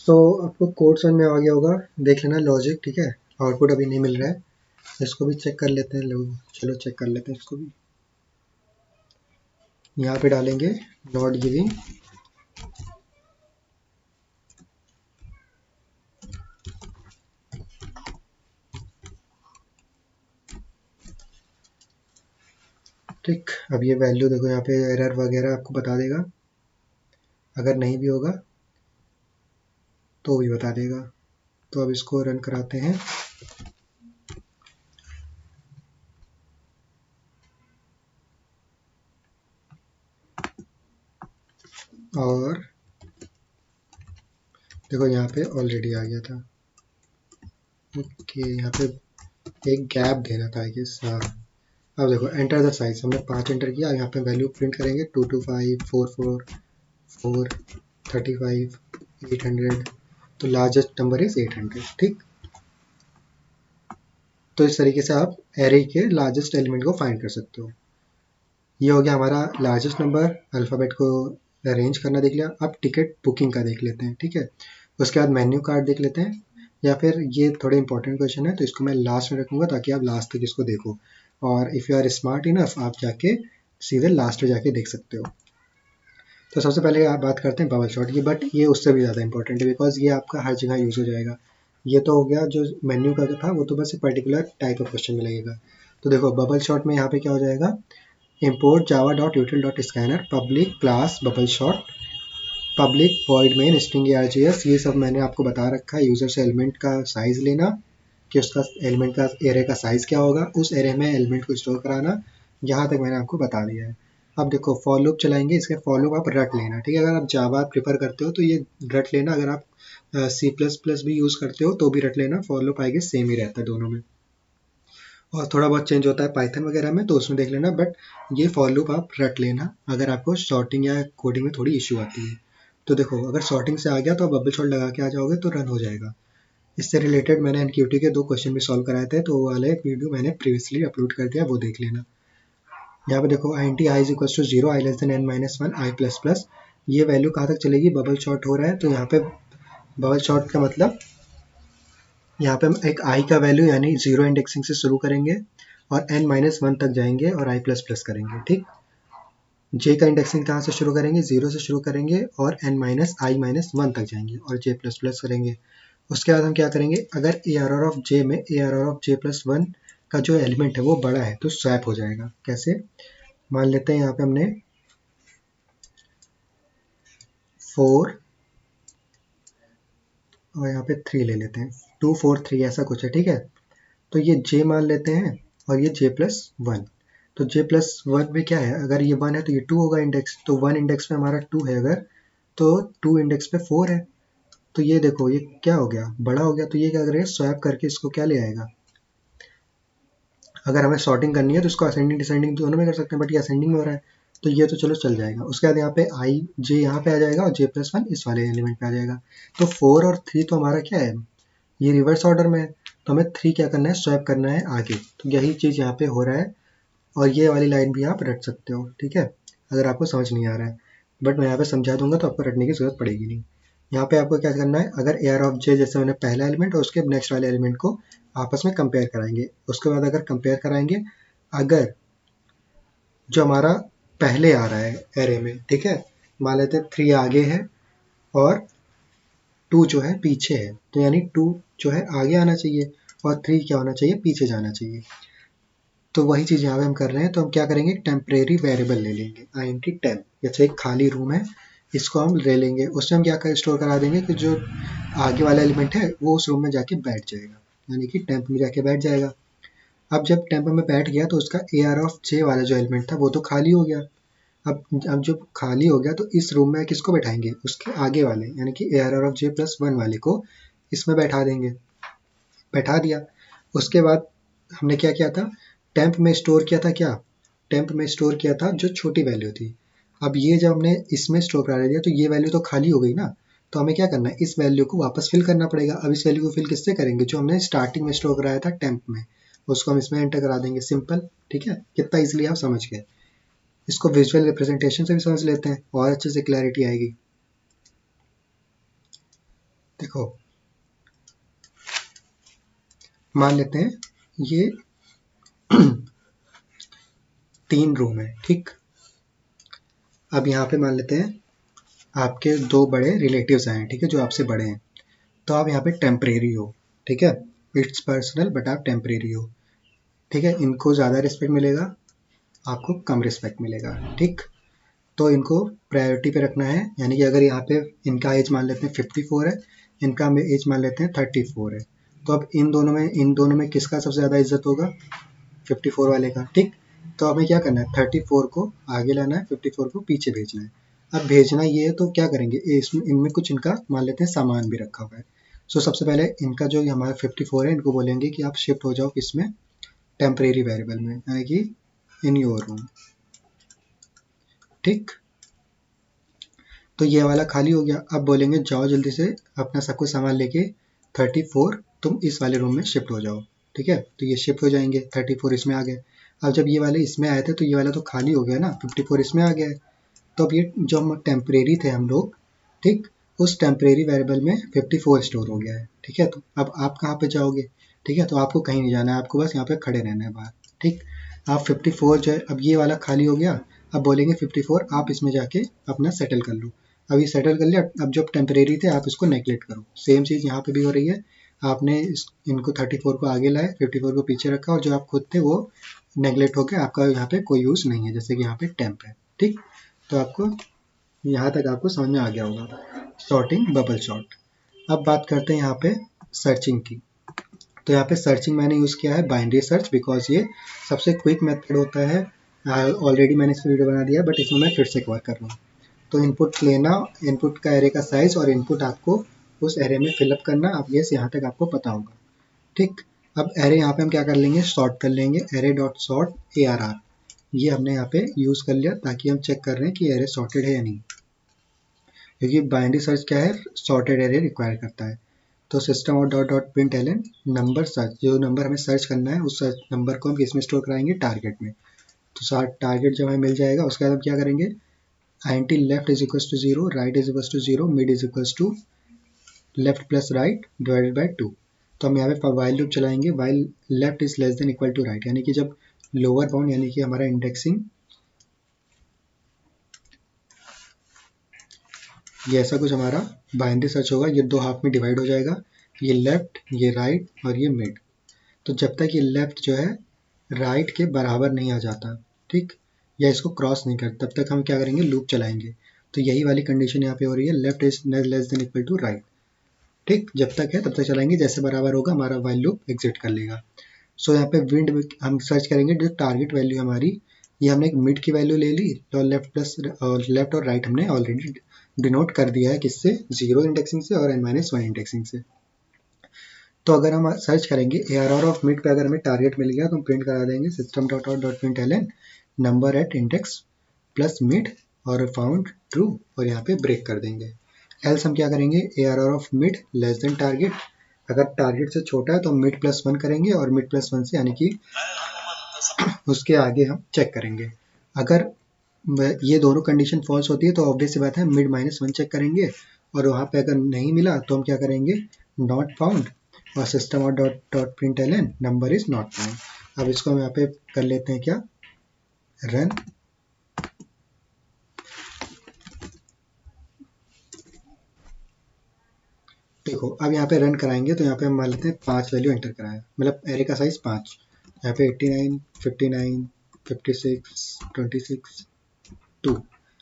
तो आपको कोड समझ में आ गया होगा, देख लेना लॉजिक। ठीक है, आउटपुट अभी नहीं मिल रहा है, इसको भी चेक कर लेते हैं लोग, चलो चेक कर लेते हैं इसको भी। यहाँ पे डालेंगे नॉट गिविंग, ठीक, अब ये वैल्यू देखो यहाँ पे एरर वगैरह आपको बता देगा, अगर नहीं भी होगा तो भी बता देगा। तो अब इसको रन कराते हैं और देखो यहाँ पे ऑलरेडी आ गया था। ओके, यहाँ पे एक गैप देना था आई गेस। हाँ, अब देखो एंटर द साइज, हमने 5 एंटर किया। यहाँ पे वैल्यू प्रिंट करेंगे 225, 44, 4, 35, 800। तो लार्जेस्ट नंबर इज 800। ठीक, तो इस तरीके से आप एरे के लार्जेस्ट एलिमेंट को फाइंड कर सकते हो। ये हो गया हमारा लार्जेस्ट नंबर, अल्फ़ाबेट को अरेंज करना देख लिया। अब टिकट बुकिंग का देख लेते हैं। ठीक है, उसके बाद मेन्यू कार्ड देख लेते हैं, या फिर ये थोड़े इंपॉर्टेंट क्वेश्चन है तो इसको मैं लास्ट में रखूँगा ताकि आप लास्ट तक इसको देखो, और if you are smart enough आप जाके सीधे लास्ट में जाके देख सकते हो। तो सबसे पहले आप बात करते हैं बबल शॉट की, बट ये उससे भी ज़्यादा इंपॉर्टेंट है बिकॉज ये आपका हर जगह यूज़ हो जाएगा। ये तो हो गया जो मेन्यू का था, वो तो बस पर्टिकुलर टाइप ऑफ क्वेश्चन में लगेगा। तो देखो बबल शॉट में यहाँ पे क्या हो जाएगा, import java.util.scanner public class bubble shot public void main string args, ये सब मैंने आपको बता रखा है। यूजर से एलिमेंट का साइज लेना कि उसका एलिमेंट का एरे का साइज क्या होगा, उस एरे में एलिमेंट को स्टोर कराना, यहाँ तक मैंने आपको बता दिया है। अब देखो फॉर लूप चलाएंगे, इसके फॉर लूप आप रट लेना। ठीक है, अगर आप जावा प्रिफर करते हो तो ये रट लेना, अगर आप सी प्लस प्लस भी यूज़ करते हो तो भी रट लेना। फॉर लूप आएगी सेम ही रहता है दोनों में, और थोड़ा बहुत चेंज होता है पाइथन वगैरह में तो उसमें देख लेना, बट ये फॉर लूप आप रट लेना अगर आपको सॉर्टिंग या कोडिंग में थोड़ी इश्यू आती है। तो देखो अगर सॉर्टिंग से आ गया तो आप बबल शॉट लगा के आ जाओगे तो रन हो जाएगा। इससे रिलेटेड मैंने एनक्यूटी के 2 क्वेश्चन भी सॉल्व कराए थे, तो वो वाले वीडियो मैंने प्रीवियसली अपलोड कर दिया, वो देख लेना। यहाँ पे देखो i is equal to zero, I less than n minus one, i plus plus, ये वैल्यू कहाँ तक चलेगी, बबल शॉट हो रहा है तो यहाँ पे बबल शॉट का मतलब यहाँ पे हम एक आई का वैल्यू यानी जीरो इंडेक्सिंग से शुरू करेंगे और n माइनस वन तक जाएंगे और i प्लस प्लस करेंगे। ठीक, j का इंडेक्सिंग कहाँ से शुरू करेंगे, जीरो से शुरू करेंगे और n माइनस आई माइनस वन तक जाएंगे और j प्लस प्लस करेंगे। उसके बाद हम क्या करेंगे, अगर A R R of J में A R R of J plus one का जो एलिमेंट है वो बड़ा है तो स्वैप हो जाएगा। कैसे, मान लेते हैं यहाँ पे हमने 4 और यहाँ पे 3 ले लेते हैं, 2 4 3 ऐसा कुछ है। ठीक है, तो ये j मान लेते हैं और ये j प्लस वन। तो j प्लस वन में क्या है, अगर ये वन है तो ये टू होगा इंडेक्स, तो वन इंडेक्स में हमारा टू है अगर, तो टू इंडेक्स पे 4 है। तो ये देखो ये क्या हो गया, बड़ा हो गया, तो ये क्या करेगा, स्वैप करके इसको क्या ले आएगा। अगर हमें सॉर्टिंग करनी है तो इसको असेंडिंग डिसेंडिंग दोनों में कर सकते हैं, बट ये असेंडिंग में हो रहा है तो ये तो चलो चल जाएगा। उसके बाद यहाँ पे आई जे यहाँ पे आ जाएगा और जे प्लस वन इस वाले एलिमेंट पे आ जाएगा। तो 4 और 3 तो हमारा क्या है, ये रिवर्स ऑर्डर में है, तो हमें 3 क्या करना है, स्वैप करना है आगे। तो यही चीज़ यहाँ पे हो रहा है, और ये वाली लाइन भी आप रट सकते हो। ठीक है, अगर आपको समझ नहीं आ रहा है, बट मैं यहाँ पे समझा दूंगा तो आपको रटने की जरूरत पड़ेगी नहीं। यहाँ पे आपको क्या करना है, अगर ए आर ऑफ जे जैसे मैंने पहला एलिमेंट और उसके नेक्स्ट वाले एलिमेंट को आपस में कंपेयर कराएंगे। उसके बाद अगर कंपेयर कराएंगे, अगर जो हमारा पहले आ रहा है एरे में, ठीक है, मान लेते हैं 3 आगे है और 2 जो है पीछे है, तो यानी 2 जो है आगे आना चाहिए और 3 क्या होना चाहिए, पीछे जाना चाहिए। तो वही चीज़ यहाँ पे हम कर रहे हैं। तो हम क्या करेंगे, टेम्परेरी वेरिएबल ले लेंगे आई एन टी टेम्प, जैसे एक खाली रूम है इसको हम ले लेंगे, उसमें हम क्या कर स्टोर करा देंगे कि जो आगे वाला एलिमेंट है वो उस रूम में जाके बैठ जाएगा, यानी कि टेम्प में जाके बैठ जाएगा। अब जब टेम्प में बैठ गया तो उसका ए आर ऑफ जे वाला जो एलिमेंट था वो तो खाली हो गया। अब जब खाली हो गया तो इस रूम में किसको बैठाएंगे, उसके आगे वाले यानी कि A R R of J plus one वाले को इसमें बैठा देंगे। बैठा दिया, उसके बाद हमने क्या किया था, टेम्प में स्टोर किया था, क्या टेम्प में स्टोर किया था जो छोटी वैल्यू थी। अब ये जब हमने इसमें स्टोर करा दिया तो ये वैल्यू तो खाली हो गई ना, तो हमें क्या करना है, इस वैल्यू को वापस फिल करना पड़ेगा। अब इस वैल्यू को फिल किससे करेंगे, जो हमने स्टार्टिंग में स्टोर कराया था टेम्प में, उसको हम इसमें एंटर करा देंगे। सिंपल, ठीक है, कितना इजीली आप समझ गए। इसको विजुअल रिप्रेजेंटेशन से भी समझ लेते हैं और अच्छे से क्लैरिटी आएगी। देखो मान लेते हैं ये 3 रूम है, ठीक। अब यहाँ पे मान लेते हैं आपके 2 बड़े रिलेटिव्स आए हैं, ठीक है, जो आपसे बड़े हैं, तो आप यहाँ पे टेम्परेरी हो, ठीक है, इट्स पर्सनल बट आप टेम्परेरी हो, ठीक है, इनको ज़्यादा रिस्पेक्ट मिलेगा आपको कम रिस्पेक्ट मिलेगा। ठीक, तो इनको प्रायोरिटी पे रखना है, यानी कि अगर यहाँ पे इनका एज मान लेते हैं 54 है, इनका एज मान लेते हैं 34 है, तो अब इन दोनों में किसका सबसे ज़्यादा इज्जत होगा? 54 वाले का। ठीक, तो हमें क्या करना है, 34 को आगे लाना है, 54 को पीछे भेजना है। अब भेजना ये है तो क्या करेंगे, इनमें कुछ इनका मान लेते हैं सामान भी रखा हुआ है। सो सबसे पहले इनका जो हमारा 54 है, इनको बोलेंगे कि आप शिफ्ट हो जाओ किसमें, टेम्परेरी वेरिएबल में, यानी कि इन योर रूम। ठीक, तो ये वाला खाली हो गया। अब बोलेंगे जाओ जल्दी से अपना सब कुछ सामान लेके 34 तुम इस वाले रूम में शिफ्ट हो जाओ। ठीक है, तो ये शिफ्ट हो जाएंगे, 34 इसमें आ गए। अब जब ये वाले इसमें आए थे तो ये वाला तो खाली हो गया ना, 54 इसमें आ गया है। तो अब ये जो हम टेम्परेरी थे हम लोग, ठीक, उस टेम्परेरी वेरिएबल में 54 स्टोर हो गया है। ठीक है, तो अब आप कहाँ पे जाओगे? ठीक है, तो आपको कहीं नहीं जाना है, आपको बस यहाँ पे खड़े रहना है बाहर। ठीक, आप 54 जो है, अब ये वाला खाली हो गया। अब बोलेंगे 54 आप इसमें जाके अपना सेटल कर लो। अब ये सेटल कर लिया, अब जो टेम्परेरी थे आप इसको नेगलेक्ट करो। सेम चीज़ यहाँ पे भी हो रही है, आपने इनको 34 को आगे लाए, 54 को पीछे रखा, और जो आप खुद थे वो नेगलेक्ट होकर आपका यहाँ पे कोई यूज़ नहीं है, जैसे कि यहाँ पे टेम्प है। ठीक, तो आपको यहाँ तक आपको समझ में आ गया होगा सॉर्टिंग बबल सॉर्ट। अब बात करते हैं यहाँ पे सर्चिंग की। तो यहाँ पे सर्चिंग मैंने यूज़ किया है बाइनरी सर्च, बिकॉज ये सबसे क्विक मेथड होता है। ऑलरेडी मैंने इस वीडियो बना दिया है, बट इसमें मैं फिर से कवर कर रहा हूँ। तो इनपुट लेना, इनपुट का एरे का साइज और इनपुट आपको उस एरे में फिलअप करना। अब ये यहाँ तक आपको पता होगा। ठीक, अब एरे यहाँ पे हम क्या कर लेंगे, सॉर्ट कर लेंगे, एरे डॉट सॉर्ट ARR। ये हमने यहाँ पे यूज़ कर लिया ताकि हम चेक कर रहे हैं कि एरे सॉर्टेड है या नहीं, क्योंकि बाइनरी सर्च क्या है, सॉर्टेड एरे रिक्वायर करता है। तो सिस्टम और dot dot print L number search, जो नंबर हमें सर्च करना है उस सर्च नंबर को हम किस में स्टोर कराएंगे, टारगेट में। तो टारगेट जब हमें मिल जाएगा उसके बाद हम क्या करेंगे, INT left is equal to 0, right is equal to 0, mid is equal to left plus right divided by 2। तो हम यहाँ पे वाइल लूप चलाएंगे, while left is less than equal to right, यानी कि जब लोअर बाउंड यानी कि हमारा इंडेक्सिंग, ये ऐसा कुछ हमारा बाइनरी सर्च होगा, ये दो हाफ में डिवाइड हो जाएगा, ये लेफ्ट, ये राइट और ये मिड। तो जब तक ये लेफ्ट जो है राइट के बराबर नहीं आ जाता, ठीक, या इसको क्रॉस नहीं करता, तब तक हम क्या करेंगे, लूप चलाएंगे। तो यही वाली कंडीशन यहाँ पे हो रही है, left is less than equal to right. ठीक, जब तक है तब तक चलाएंगे, जैसे बराबर होगा हमारा वाइल लूप एग्जिट कर लेगा। सो यहाँ पे विंड हम सर्च करेंगे, जो टारगेट वैल्यू हमारी, ये हमने एक मिड की वैल्यू ले ली, और लेफ्ट और राइट हमने ऑलरेडी डिनोट कर दिया है किससे, 0 इंडेक्सिंग से और n-1 इंडेक्सिंग से। तो अगर हम सर्च करेंगे ARR ऑफ मिड पे, अगर हमें टारगेट मिल गया तो हम प्रिंट करा देंगे system dot out dot print L number at index plus mid और फाउंड ट्रू, और यहाँ पे ब्रेक कर देंगे। एल्स हम क्या करेंगे, ARR of mid less than target, अगर टारगेट से छोटा है तो हम मिड प्लस 1 करेंगे, और मिड प्लस 1 से यानी कि उसके आगे हम चेक करेंगे। अगर ये दोनों कंडीशन फॉल्स होती है तो ऑब्वियस सी बात है मिड -1 चेक करेंगे, और वहाँ पे अगर नहीं मिला तो हम क्या करेंगे, नॉट फाउंड, और सिस्टम और dot dot print L number is not found. अब इसको हम यहाँ पे कर लेते हैं क्या, रन। देखो अब यहाँ पे रन कराएंगे तो यहाँ पे हम मान लेते हैं 5 वैल्यू एंटर कराया, मतलब एरे का साइज 5, यहाँ पे 89, 59, 56, 26, 2।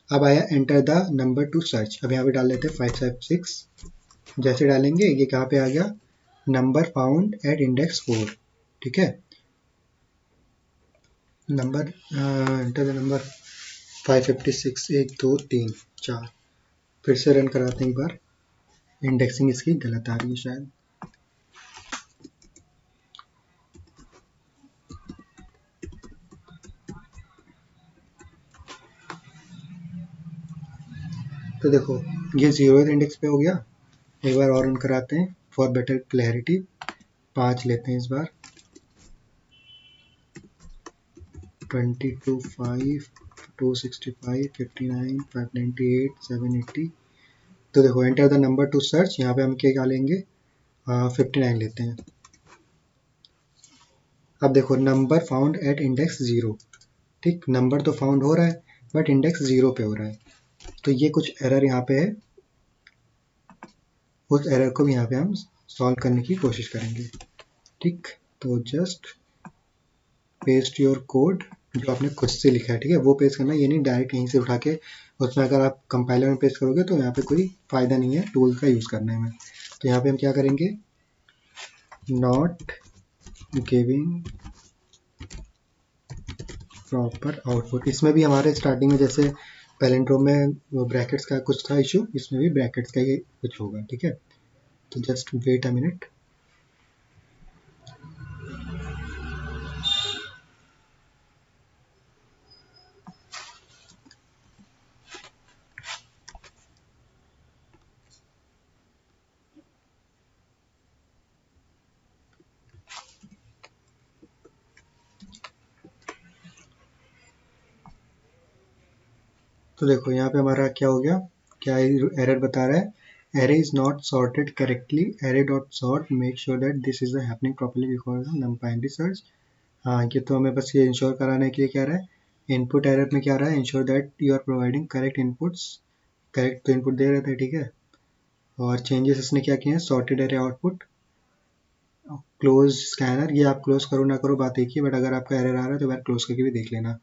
अब आया enter the number to search, अब यहाँ पे डाल लेते हैं 556। जैसे डालेंगे ये कहाँ पे आ गया, नंबर फाउंड एट इंडेक्स 4। ठीक है, नंबर एंटर द नंबर 556, 1 2 3 4। फिर से रन कराते हैं एक बार, इंडेक्सिंग इसकी गलत आ रही है शायद। तो देखो ये 0th इंडेक्स पे हो गया। एक बार और रन कराते हैं फॉर बेटर क्लैरिटी, 5 लेते हैं इस बार, 22, 5, 265, 59, 598, 780। तो देखो enter the number to search, यहाँ पे हम क्या डालेंगे, 59 लेते हैं। अब देखो नंबर फाउंड एट इंडेक्स 0, ठीक, नंबर तो फाउंड हो रहा है बट इंडेक्स 0 पे हो रहा है, तो ये कुछ एरर यहाँ पे है, उस एरर को भी यहाँ पे हम सॉल्व करने की कोशिश करेंगे। ठीक, तो जस्ट पेस्ट योर कोड जो आपने खुद से लिखा है, ठीक है, वो पेस्ट करना, ये नहीं डायरेक्ट कहीं से उठा के उसमें अगर आप कंपाइलर में पेस्ट करोगे तो यहाँ पे कोई फ़ायदा नहीं है टूल का यूज़ करने में। तो यहाँ पे हम क्या करेंगे, नॉट गिविंग प्रॉपर आउटपुट। इसमें भी हमारे स्टार्टिंग में जैसे पैलेंड्रोम में वो ब्रैकेट्स का कुछ था इशू, इसमें भी ब्रैकेट्स का ही कुछ होगा, ठीक है। तो जस्ट वेट अ मिनट। तो देखो यहाँ पे हमारा क्या हो गया, क्या एरर बता रहा है, array is not sorted correctly, array dot sort make sure that this is happening properly because of numpy search। हाँ, ये तो हमें बस ये इंश्योर कराने के लिए क्या रहा है, इनपुट एरर में क्या रहा है, ensure that you are providing correct inputs. Correct तो इनपुट दे रहे थे, ठीक है। और चेंजेस इसने क्या किए हैं, sorted array output, close scanner, ये आप क्लोज करो ना करो बात एक ही, बट अगर आपका एरर आ रहा है तो बार क्लोज करके भी देख लेना।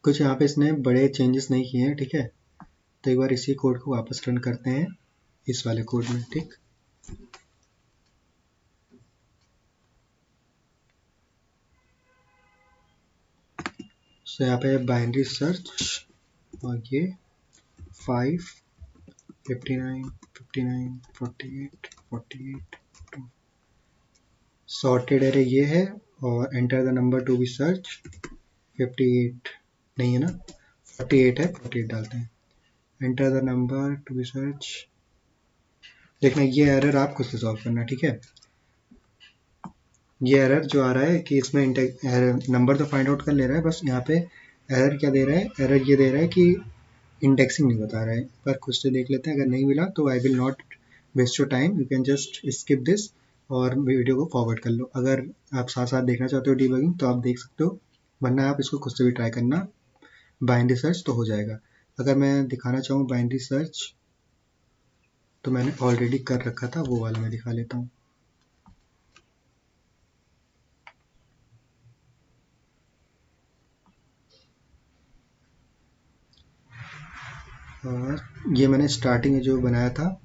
कुछ यहाँ पे इसने बड़े चेंजेस नहीं किए हैं, ठीक है। तो एक बार इसी कोड को वापस रन करते हैं इस वाले कोड में, ठीक। सो यहाँ पे बाइनरी सर्च और ये 5 59 59 48 48 सॉर्टेड एरे ये है, और enter the number to be search 58 नहीं है ना, 48 है, 48 डालते हैं, enter the number to be search. देखना ये एरर आप खुद से सॉल्व करना, ठीक है। ये एरर जो आ रहा है कि इसमें नंबर तो फाइंड आउट कर ले रहा है, बस यहाँ पे एरर क्या दे रहा है, एरर ये दे रहा है कि इंडेक्सिंग नहीं बता रहा है। पर खुद से देख लेते हैं, अगर नहीं मिला तो I will not waste your time, you can just skip this और वीडियो को फॉरवर्ड कर लो। अगर आप साथ साथ देखना चाहते हो डीबगिंग तो आप देख सकते हो, वरना आप इसको खुद से भी ट्राई करना, बाइनरी सर्च तो हो जाएगा। अगर मैं दिखाना चाहूँ बाइनरी सर्च तो मैंने ऑलरेडी कर रखा था, वो वाला मैं दिखा लेता हूँ। और ये मैंने स्टार्टिंग में जो बनाया था,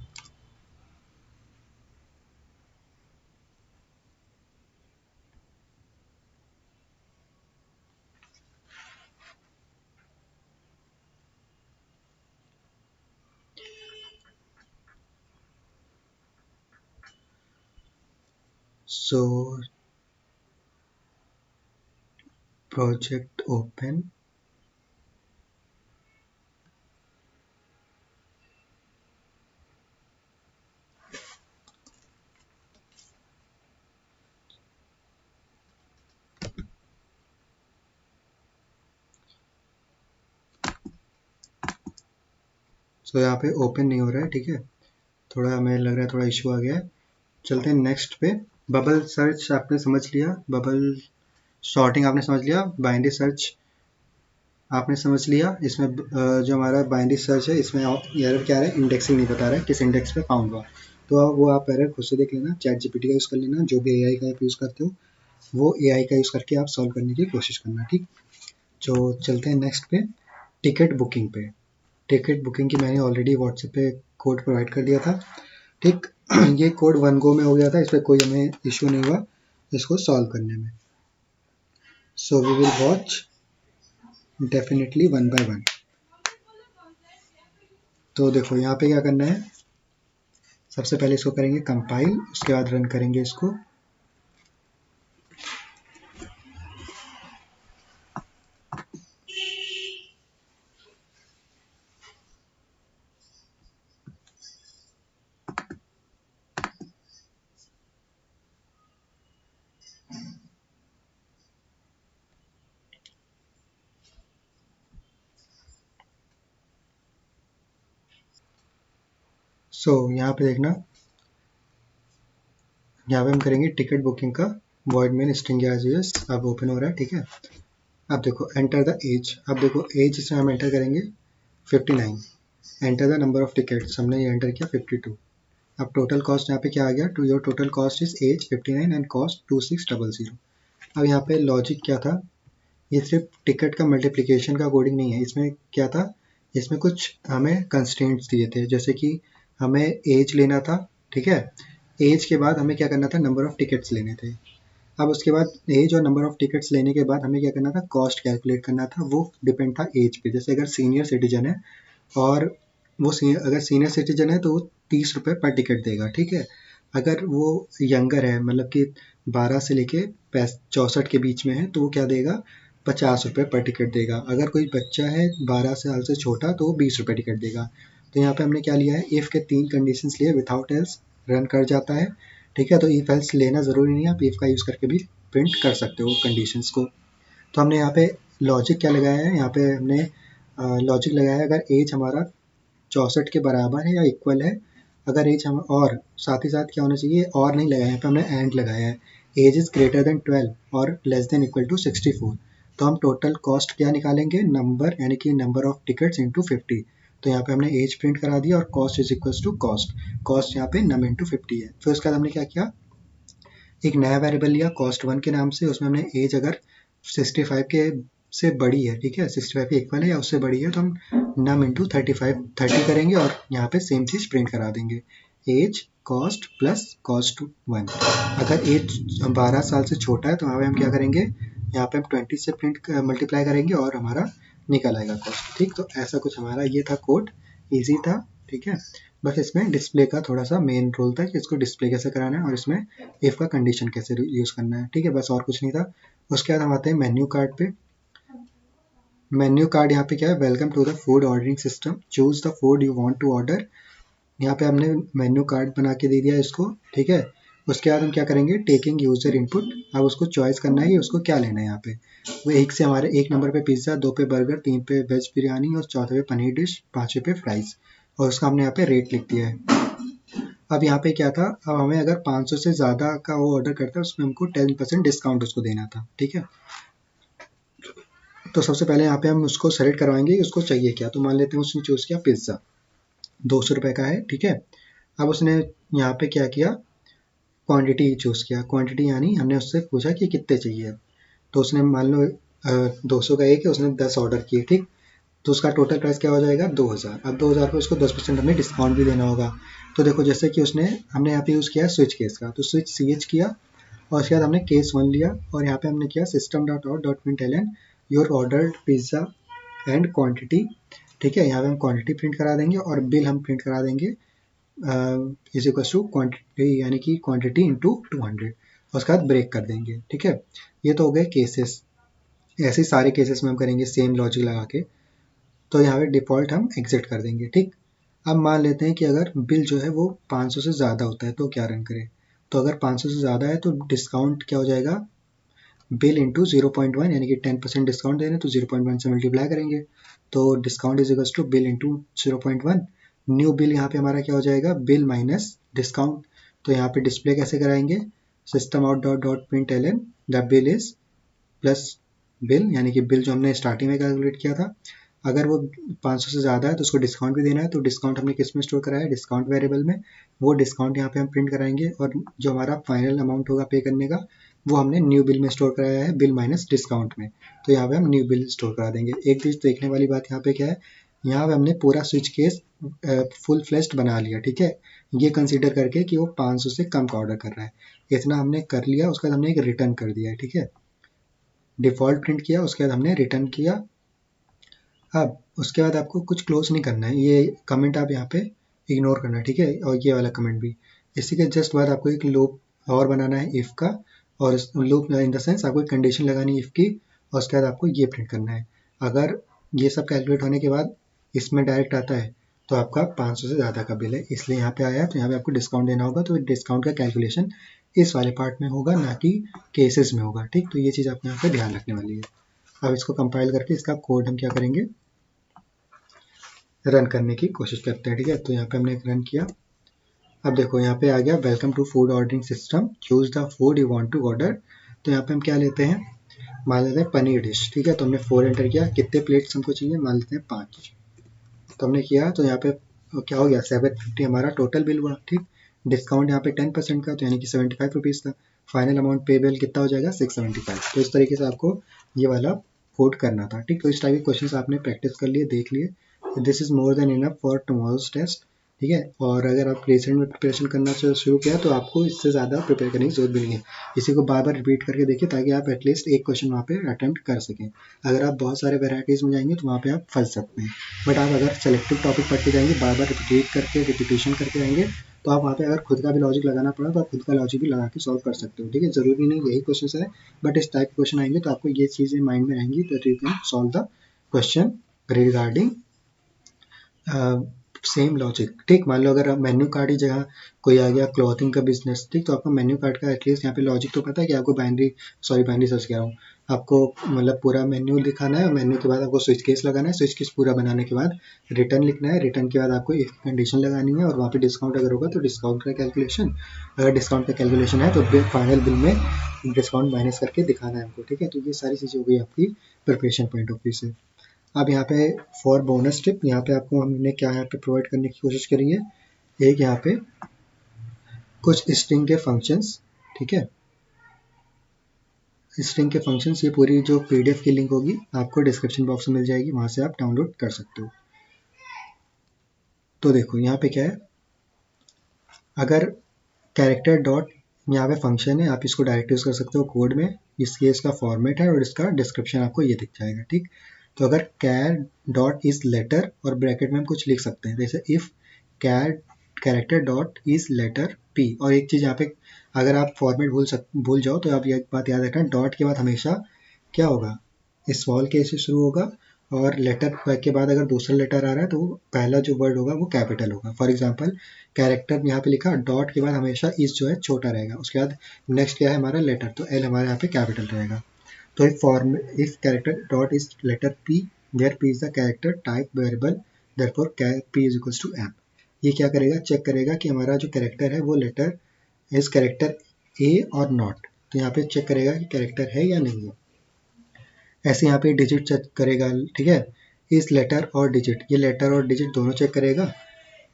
सो प्रोजेक्ट ओपन, सो यहाँ पे ओपन नहीं हो रहा है, ठीक है। थोड़ा हमें लग रहा है थोड़ा इशू आ गया है। चलते हैं नेक्स्ट पे। बबल सर्च आपने समझ लिया, बबल सॉर्टिंग आपने समझ लिया, बाइनरी सर्च आपने समझ लिया। इसमें जो हमारा बाइनरी सर्च है इसमें एरर क्या है, इंडेक्सिंग नहीं बता रहा है किस इंडेक्स पे फाउंड हुआ। तो वो आप एरर खुद से देख लेना, चैट जीपीटी का यूज़ कर लेना, जो भी एआई का आप यूज़ करते हो वो एआई का यूज़ करके आप सॉल्व करने की कोशिश करना, ठीक। जो चलते हैं नेक्स्ट पे, टिकट बुकिंग पे। टिकट बुकिंग की मैंने ऑलरेडी व्हाट्सएप पे कोड प्रोवाइड कर दिया था, ठीक। ये कोड वन गो में हो गया था, इस पर कोई हमें इशू नहीं हुआ इसको सॉल्व करने में। So we will watch definitely one by one. तो देखो यहाँ पे क्या करना है, सबसे पहले इसको करेंगे कंपाइल, उसके बाद रन करेंगे इसको। सो यहाँ पे देखना, यहाँ पे हम करेंगे टिकट बुकिंग का वॉइड मेन स्ट्रिंग एज, अब ओपन हो रहा है, ठीक है। अब देखो एंटर द एज, अब देखो एज इसमें हम एंटर करेंगे 59, enter the number of tickets हमने ये एंटर किया 52। अब टोटल कॉस्ट यहाँ पे क्या आ गया, to your total cost is as 59 and cost 2600। अब यहाँ पे लॉजिक क्या था, ये सिर्फ टिकट का मल्टीप्लिकेशन का कोडिंग नहीं है, इसमें क्या था, इसमें कुछ हमें कंस्ट्रेंट्स दिए थे, जैसे कि हमें एज लेना था, ठीक है। एज के बाद हमें क्या करना था, नंबर ऑफ टिकट्स लेने थे। अब उसके बाद एज और नंबर ऑफ टिकट्स लेने के बाद हमें क्या करना था, कॉस्ट कैलकुलेट करना था, वो डिपेंड था एज पे। जैसे अगर सीनियर सिटीजन है और अगर सीनियर सिटीजन है तो वो 30 रुपये पर टिकट देगा, ठीक है। अगर वो यंगर है, मतलब कि 12 से लेके 64 के बीच में है, तो वो क्या देगा, 50 रुपये पर टिकट देगा। अगर कोई बच्चा है 12 साल से छोटा तो वो 20 रुपये टिकट देगा। तो यहाँ पे हमने क्या लिया है, इफ़ के 3 कंडीशंस लिए, विथआउट एल्स रन कर जाता है, ठीक है। तो इफ एल्स लेना ज़रूरी नहीं है, आप इफ़ का यूज़ करके भी प्रिंट कर सकते हो कंडीशंस को। तो हमने यहाँ पे लॉजिक क्या लगाया है, यहाँ पे हमने लॉजिक लगाया है, अगर एज हमारा 64 के बराबर है या इक्वल है, अगर एज हम, और साथ ही साथ क्या होना चाहिए, और नहीं लगाया है, यहाँ पे हमने एंड लगाया है, एज इज़ ग्रेटर देन 12 और लेस देन इक्वल टू 64। तो हम टोटल कॉस्ट क्या निकालेंगे, नंबर यानी कि नंबर ऑफ टिकट्स इंटू 50। तो यहाँ पे हमने एज प्रिंट करा दिया और cost is equal to cost, cost यहाँ पे नम इंटू 50 है। फिर उसके बाद हमने क्या किया, एक नया वेरिएबल लिया कॉस्ट 1 के नाम से, उसमें हमने एज अगर 65 के से बड़ी है, ठीक है, 65 के इक्वल है या उससे बड़ी है, तो हम नम इंटू 30 करेंगे और यहाँ पे सेम चीज़ प्रिंट करा देंगे, एज कॉस्ट प्लस कॉस्ट 1। अगर एज 12 साल से छोटा है तो वहाँ पे हम क्या करेंगे, यहाँ पे हम 20 से प्रिंट मल्टीप्लाई करेंगे और हमारा निकल आएगा कॉस्ट, ठीक। तो ऐसा कुछ हमारा ये था कोड, ईजी था, ठीक है। बस इसमें डिस्प्ले का थोड़ा सा मेन रोल था कि इसको डिस्प्ले कैसे कराना है और इसमें इफ़ का कंडीशन कैसे यूज़ करना है, ठीक है, बस और कुछ नहीं था। उसके बाद हम आते हैं मेन्यू कार्ड पे। मेन्यू कार्ड यहाँ पे क्या है, welcome to the food ordering system, choose the food you want to order. यहाँ पे हमने मेन्यू कार्ड बना के दे दिया इसको, ठीक है। उसके बाद हम क्या करेंगे, टेकिंग यूजर इनपुट, अब उसको चॉइस करना है कि उसको क्या लेना है। यहाँ पे वो एक से हमारे 1 नंबर पे पिज़्ज़ा, 2 पे बर्गर, 3 पे वेज बिरयानी और चौथे पे पनीर डिश, 5वें पे फ्राइज़, और उसका हमने यहाँ पे रेट लिख दिया है। अब यहाँ पे क्या था, अब हमें अगर 500 से ज़्यादा का वो ऑर्डर करता है, उसमें हमको 10% डिस्काउंट उसको देना था, ठीक है। तो सबसे पहले यहाँ पे हम उसको सेलेक्ट करवाएंगे कि उसको चाहिए क्या। तो मान लेते हैं उसने चूज़ किया पिज़्ज़ा, 200 रुपये का है, ठीक है। अब उसने यहाँ पे क्या किया, क्वांटिटी चूज़ किया, क्वांटिटी यानी हमने उससे पूछा कि कितने चाहिए। तो उसने मान लो 200 का एक है, उसने 10 ऑर्डर किए, ठीक। तो उसका टोटल प्राइस क्या हो जाएगा, 2000। अब 2000 पे उसको 10% हमें डिस्काउंट भी देना होगा। तो देखो जैसे कि हमने यहाँ पे यूज़ किया स्विच केस का, तो स्विच CH किया और उसके बाद हमने केस 1 लिया और यहाँ पे हमने किया system.out.println your ordered pizza and quantity, ठीक है। यहाँ पे हम क्वांटिटी प्रिंट करा देंगे और बिल हम प्रिंट करा देंगे इज इक्वल टू क्वांटिटी यानी कि क्वांटिटी इंटू 200, और उसके बाद ब्रेक कर देंगे, ठीक है। ये तो हो गए केसेस, ऐसे सारे केसेस में हम करेंगे सेम लॉजिक लगा के। तो यहाँ पे डिफ़ॉल्ट हम एग्जिट कर देंगे, ठीक। अब मान लेते हैं कि अगर बिल जो है वो 500 से ज़्यादा होता है तो क्या रन करें। तो अगर 500 से ज़्यादा है तो डिस्काउंट क्या हो जाएगा, बिल इंटू 0.1 यानी कि 10% डिस्काउंट दे रहे हैं तो 0.1 से मल्टीप्लाई करेंगे। तो discount is equal to bill into 0.1। New bill यहाँ पे हमारा क्या हो जाएगा, बिल माइनस डिस्काउंट। तो यहाँ पे डिस्प्ले कैसे कराएंगे, system out dot dot print L N the bill is plus bill यानी कि बिल जो हमने स्टार्टिंग में कैलकुलेट किया था, अगर वो 500 से ज़्यादा है तो उसको डिस्काउंट भी देना है। तो डिस्काउंट हमने किस में स्टोर कराया है, डिस्काउंट वेरिएबल में। वो डिस्काउंट यहाँ पे हम प्रिंट कराएंगे और जो हमारा फाइनल अमाउंट होगा पे करने का, वो हमने न्यू बिल में स्टोर कराया है, बिल माइनस डिस्काउंट में। तो यहाँ पे हम न्यू बिल स्टोर करा देंगे। एक चीज़ देखने वाली बात यहाँ पे क्या है, यहाँ पे हमने पूरा स्विच केस फुल फ्लेश्ड बना लिया, ठीक है। ये कंसीडर करके कि वो 500 से कम का ऑर्डर कर रहा है, इतना हमने कर लिया। उसके बाद हमने एक रिटर्न कर दिया है, ठीक है। डिफ़ॉल्ट प्रिंट किया, उसके बाद हमने रिटर्न किया। अब उसके बाद आपको कुछ क्लोज नहीं करना है, ये कमेंट आप यहाँ पे इग्नोर करना है, ठीक है, और ये वाला कमेंट भी। इसी के जस्ट बाद आपको एक लूप और बनाना है इफ़ का, और लूप इन द सेंस आपको एक कंडीशन लगानी है इफ़ की, और उसके बाद आपको ये प्रिंट करना है। अगर ये सब कैलकुलेट होने के बाद इसमें डायरेक्ट आता है तो आपका 500 से ज़्यादा का बिल है, इसलिए यहाँ पे आया है, तो यहाँ पे आपको डिस्काउंट देना होगा। तो डिस्काउंट का कैलकुलेशन इस वाले पार्ट में होगा, ना कि केसेस में होगा, ठीक। तो ये चीज़ आपको यहाँ पे ध्यान रखने वाली है। अब इसको कंपाइल करके इसका कोड हम क्या करेंगे, रन करने की कोशिश करते हैं, ठीक है। तो यहाँ पे हमने रन किया। अब देखो यहाँ पे आ गया welcome to food ordering system, choose the food you want to order. तो यहाँ पे हम क्या लेते हैं, मान लेते हैं पनीर डिश, ठीक है। तो हमने 4 एंटर किया, कितने प्लेट्स हमको चाहिए, मान लेते हैं 5। तो हमने किया, तो यहाँ पे क्या हो गया, 750 हमारा टोटल बिल हुआ, ठीक। डिस्काउंट यहाँ पे 10% का, तो यानी कि 75 रुपीज़ था। फाइनल अमाउंट पेबल कितना हो जाएगा 675। तो इस तरीके से आपको ये वाला कोड करना था, ठीक। तो इस टाइप के क्वेश्चन आपने प्रैक्टिस कर लिए, देख लिए। This is more than enough for tomorrow's test, ठीक है। और अगर आप रिसेंट में प्रिपरेशन करना शुरू किया तो आपको इससे ज़्यादा प्रिपेयर करने की जरूरत भी नहीं है। इसी को बार बार रिपीट करके देखिए ताकि आप एटलीस्ट एक क्वेश्चन वहाँ पे अटेम्प्ट कर सकें। अगर आप बहुत सारे वेराइटीज़ में जाएंगे तो वहाँ पे आप फंस सकते हैं। बट आप अगर सेलेक्टिव टॉपिक पढ़ते जाएंगे, बार बार रिपीट करके रिपीटेशन करके जाएंगे, तो आप वहाँ पे अगर खुद का भी लॉजिक लगाना पड़ा तो आप खुद का लॉजिक भी लगा के सॉल्व कर सकते हो, ठीक है। जरूरी नहीं यही क्वेश्चन है, बट इस टाइप के क्वेश्चन आएंगे तो आपको ये चीज़ें माइंड में रहेंगी, तो you can solve the question regarding same logic, ठीक। मान लो अगर आप मेन्यू कार्ड ही जगह कोई आ गया क्लॉथिंग का बिजनेस, ठीक, तो आपको मेन्यू कार्ड का एटलीस्ट यहाँ पे लॉजिक तो पता है कि आपको बाइनरी सर्च किया हूँ, आपको मतलब पूरा मेन्यू दिखाना है, और मेन्यू के बाद आपको स्विच केस लगाना है, स्विच केस पूरा बनाने के बाद रिटर्न लिखना है, रिटर्न के बाद आपको इफ कंडीशन लगानी है, और वहाँ पे डिस्काउंट अगर होगा तो डिस्काउंट का कैलकुलेशन, अगर डिस्काउंट का कैलकुलेशन है तो फाइनल बिल में डिस्काउंट माइनस करके दिखाना है हमको, ठीक है। तो ये सारी चीज़ें हो गई आपकी प्रिपरेशन पॉइंट ऑफ व्यू से। अब यहाँ पे फॉर बोनस टिप, यहाँ पे आपको हमने क्या यहाँ पे प्रोवाइड करने की कोशिश करी है, एक यहाँ पे कुछ स्ट्रिंग के फंक्शंस, ठीक है। स्ट्रिंग के फंक्शंस, ये पूरी जो पीडीएफ की लिंक होगी आपको डिस्क्रिप्शन बॉक्स में मिल जाएगी, वहाँ से आप डाउनलोड कर सकते हो। तो देखो यहाँ पे क्या है, अगर कैरेक्टर डॉट यहाँ पे फंक्शन है, आप इसको डायरेक्ट यूज़ कर सकते हो कोड में, इसके इसका फॉर्मेट है और इसका डिस्क्रिप्शन आपको ये दिख जाएगा, ठीक। तो अगर कैर डॉट इज लेटर और ब्रैकेट में हम कुछ लिख सकते हैं, जैसे if character dot is letter P, और एक चीज़ यहाँ पे अगर आप फॉर्मेट भूल जाओ तो आप ये बात याद रखना, डॉट के बाद हमेशा क्या होगा, स्मॉल के से शुरू होगा, और लेटर के बाद अगर दूसरा लेटर आ रहा है तो पहला जो वर्ड होगा वो कैपिटल होगा। फॉर एग्जांपल कैरेक्टर यहाँ पे लिखा, डॉट के बाद हमेशा इस जो है छोटा रहेगा, उसके बाद नेक्स्ट क्या है हमारा लेटर, तो एल हमारे यहाँ पे कैपिटल रहेगा। तो if character dot is letter P, where P is the character type variable, therefore P is equals to M. ये क्या करेगा, चेक करेगा कि हमारा जो कैरेक्टर है वो लेटर इज कैरेक्टर ए और नॉट, तो यहाँ पे चेक करेगा कि कैरेक्टर है या नहीं है। ऐसे यहाँ पे डिजिट चेक करेगा, ठीक है। इस लेटर और डिजिट, ये लेटर और डिजिट दोनों चेक करेगा,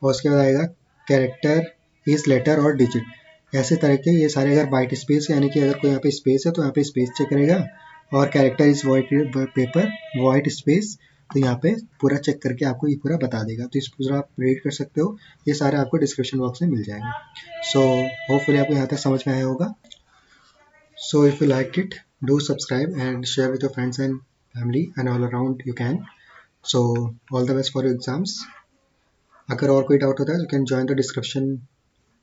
और उसके बाद आएगा कैरेक्टर इस लेटर और डिजिट। ऐसे तरह के ये सारे अगर वाइट स्पेस यानी कि अगर कोई यहाँ पे स्पेस है तो यहाँ पे स्पेस चेक करेगा, और कैरेक्टर इज वाइट स्पेस, तो यहाँ पे पूरा चेक करके आपको ये पूरा बता देगा। तो इस पूरा आप रीड कर सकते हो, ये सारे आपको डिस्क्रिप्शन बॉक्स में मिल जाएंगे। सो होपफुली आपको यहाँ तक समझ में आया होगा। So if you liked it, do subscribe and share with your friends and family and all around you can. So all the best for your exams. अगर और कोई डाउट होता है तो can join the description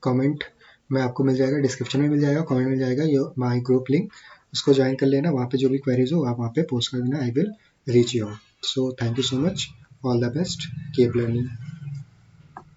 comment में, आपको मिल जाएगा, डिस्क्रिप्शन में मिल जाएगा, कमेंट मिल जाएगा ये माई ग्रुप लिंक, उसको ज्वाइन कर लेना। वहाँ पे जो भी क्वेरीज हो आप वहाँ पे पोस्ट कर देना, I will reach you out. So thank you so much, all the best, keep learning.